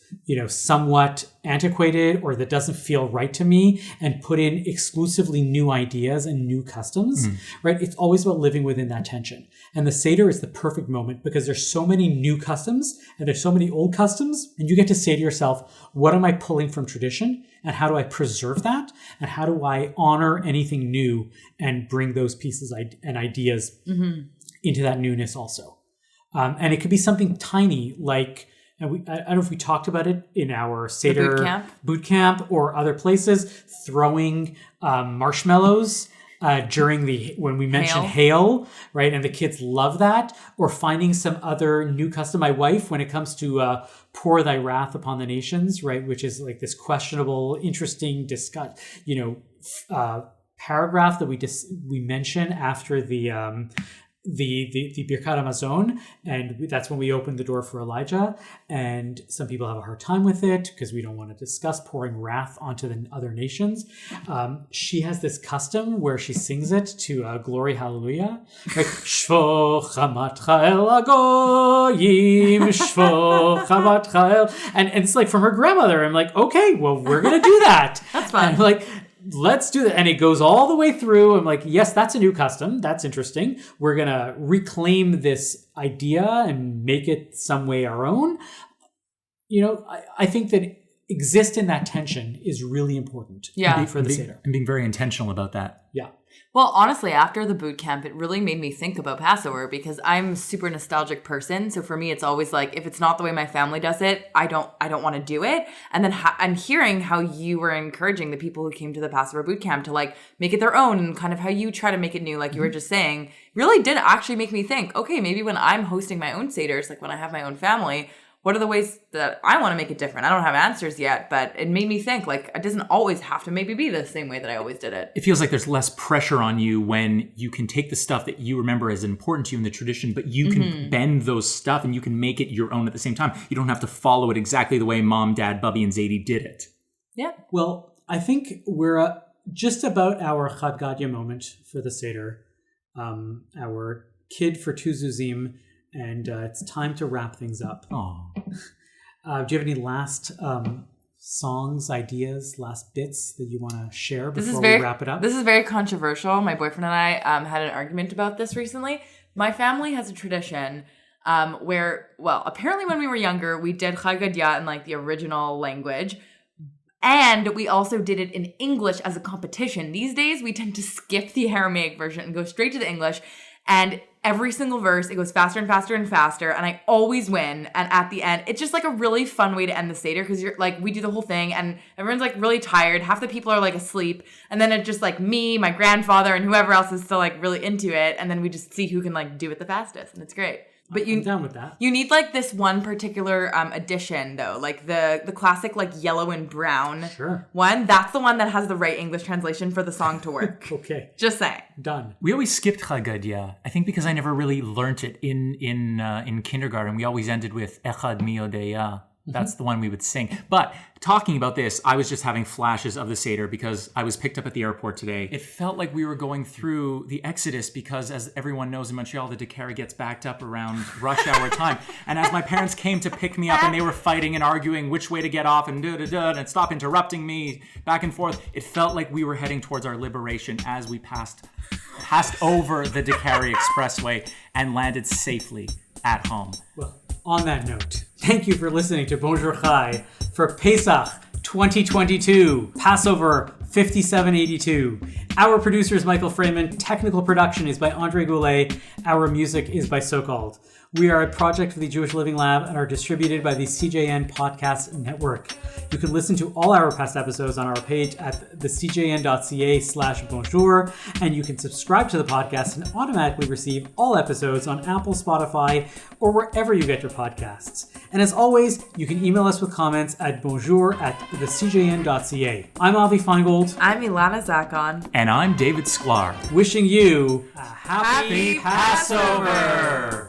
somewhat antiquated or that doesn't feel right to me and put in exclusively new ideas and new customs, right? It's always about living within that tension. And the Seder is the perfect moment because there's so many new customs and there's so many old customs, and you get to say to yourself, what am I pulling from tradition? And how do I preserve that? And how do I honor anything new and bring those pieces and ideas into that newness also? And it could be something tiny like, and I don't know if we talked about it in our Seder boot camp or other places, throwing marshmallows when we mentioned hail, right? And the kids love that. Or finding some other new custom. My wife, when it comes to pour thy wrath upon the nations, right? Which is like this questionable, interesting paragraph that we mention after the Birkat Hamazon, and that's when we opened the door for Elijah. And some people have a hard time with it because we don't want to discuss pouring wrath onto the other nations. She has this custom where she sings it to Glory Hallelujah, like Shvo Chamatcha El Agoyim, Shvo Chamatcha El, and it's like from her grandmother. I'm like, okay, well, we're gonna do that. That's fun. And I'm like, let's do that. And it goes all the way through. I'm like, yes, that's a new custom. That's interesting. We're going to reclaim this idea and make it some way our own. I think that exist in that tension is really important for the Seder. And being very intentional about that. Yeah. Well, honestly, after the boot camp, it really made me think about Passover because I'm a super nostalgic person. So for me, it's always like, if it's not the way my family does it, I don't want to do it. And then I'm hearing how you were encouraging the people who came to the Passover boot camp to like make it their own, and kind of how you try to make it new, like you were just saying, really did actually make me think, okay, maybe when I'm hosting my own Seders, like when I have my own family, what are the ways that I want to make it different? I don't have answers yet, but it made me think, like, it doesn't always have to maybe be the same way that I always did it. It feels like there's less pressure on you when you can take the stuff that you remember as important to you in the tradition, but you can bend those stuff and you can make it your own at the same time. You don't have to follow it exactly the way Mom, Dad, Bubby, and Zadie did it. Yeah. Well, I think we're just about our Chad Gadya moment for the Seder, our kid for two Zuzim, and it's time to wrap things up. Oh, do you have any last songs, ideas, last bits that you want to share before we wrap it up? This is very controversial. My boyfriend and I had an argument about this recently. My family has a tradition where, apparently when we were younger, we did Chad Gadya in like the original language. And we also did it in English as a competition. These days, we tend to skip the Aramaic version and go straight to the English. And every single verse, it goes faster and faster and faster. And I always win. And at the end, it's just like a really fun way to end the Seder because you're like, we do the whole thing and everyone's like really tired. Half the people are like asleep. And then it's just like me, my grandfather, and whoever else is still like really into it. And then we just see who can like do it the fastest. And it's great. But I'm down with that. You need like this one particular edition though, like the classic like yellow and brown one. That's the one that has the right English translation for the song to work. Okay, just saying. Done. We always skipped Chad Gadya. I think because I never really learnt it in kindergarten. We always ended with Echad mi yodeya. That's the one we would sing. But talking about this, I was just having flashes of the Seder because I was picked up at the airport today. It felt like we were going through the Exodus because, as everyone knows in Montreal, the Dakari gets backed up around rush hour time. And as my parents came to pick me up and they were fighting and arguing which way to get off and and stop interrupting me back and forth, it felt like we were heading towards our liberation as we passed over the Dakari Expressway and landed safely at home. Well, on that note, thank you for listening to Bonjour Chai for Pesach 2022, Passover 5782. Our producer is Michael Freeman. Technical production is by Andre Goulet. Our music is by So-Called. We are a project of the Jewish Living Lab and are distributed by the CJN Podcast Network. You can listen to all our past episodes on our page at thecjn.ca/bonjour, and you can subscribe to the podcast and automatically receive all episodes on Apple, Spotify, or wherever you get your podcasts. And as always, you can email us with comments at bonjour@thecjn.ca. I'm Avi Feingold. I'm Ilana Zakon. And I'm David Sklar. Wishing you a happy Passover.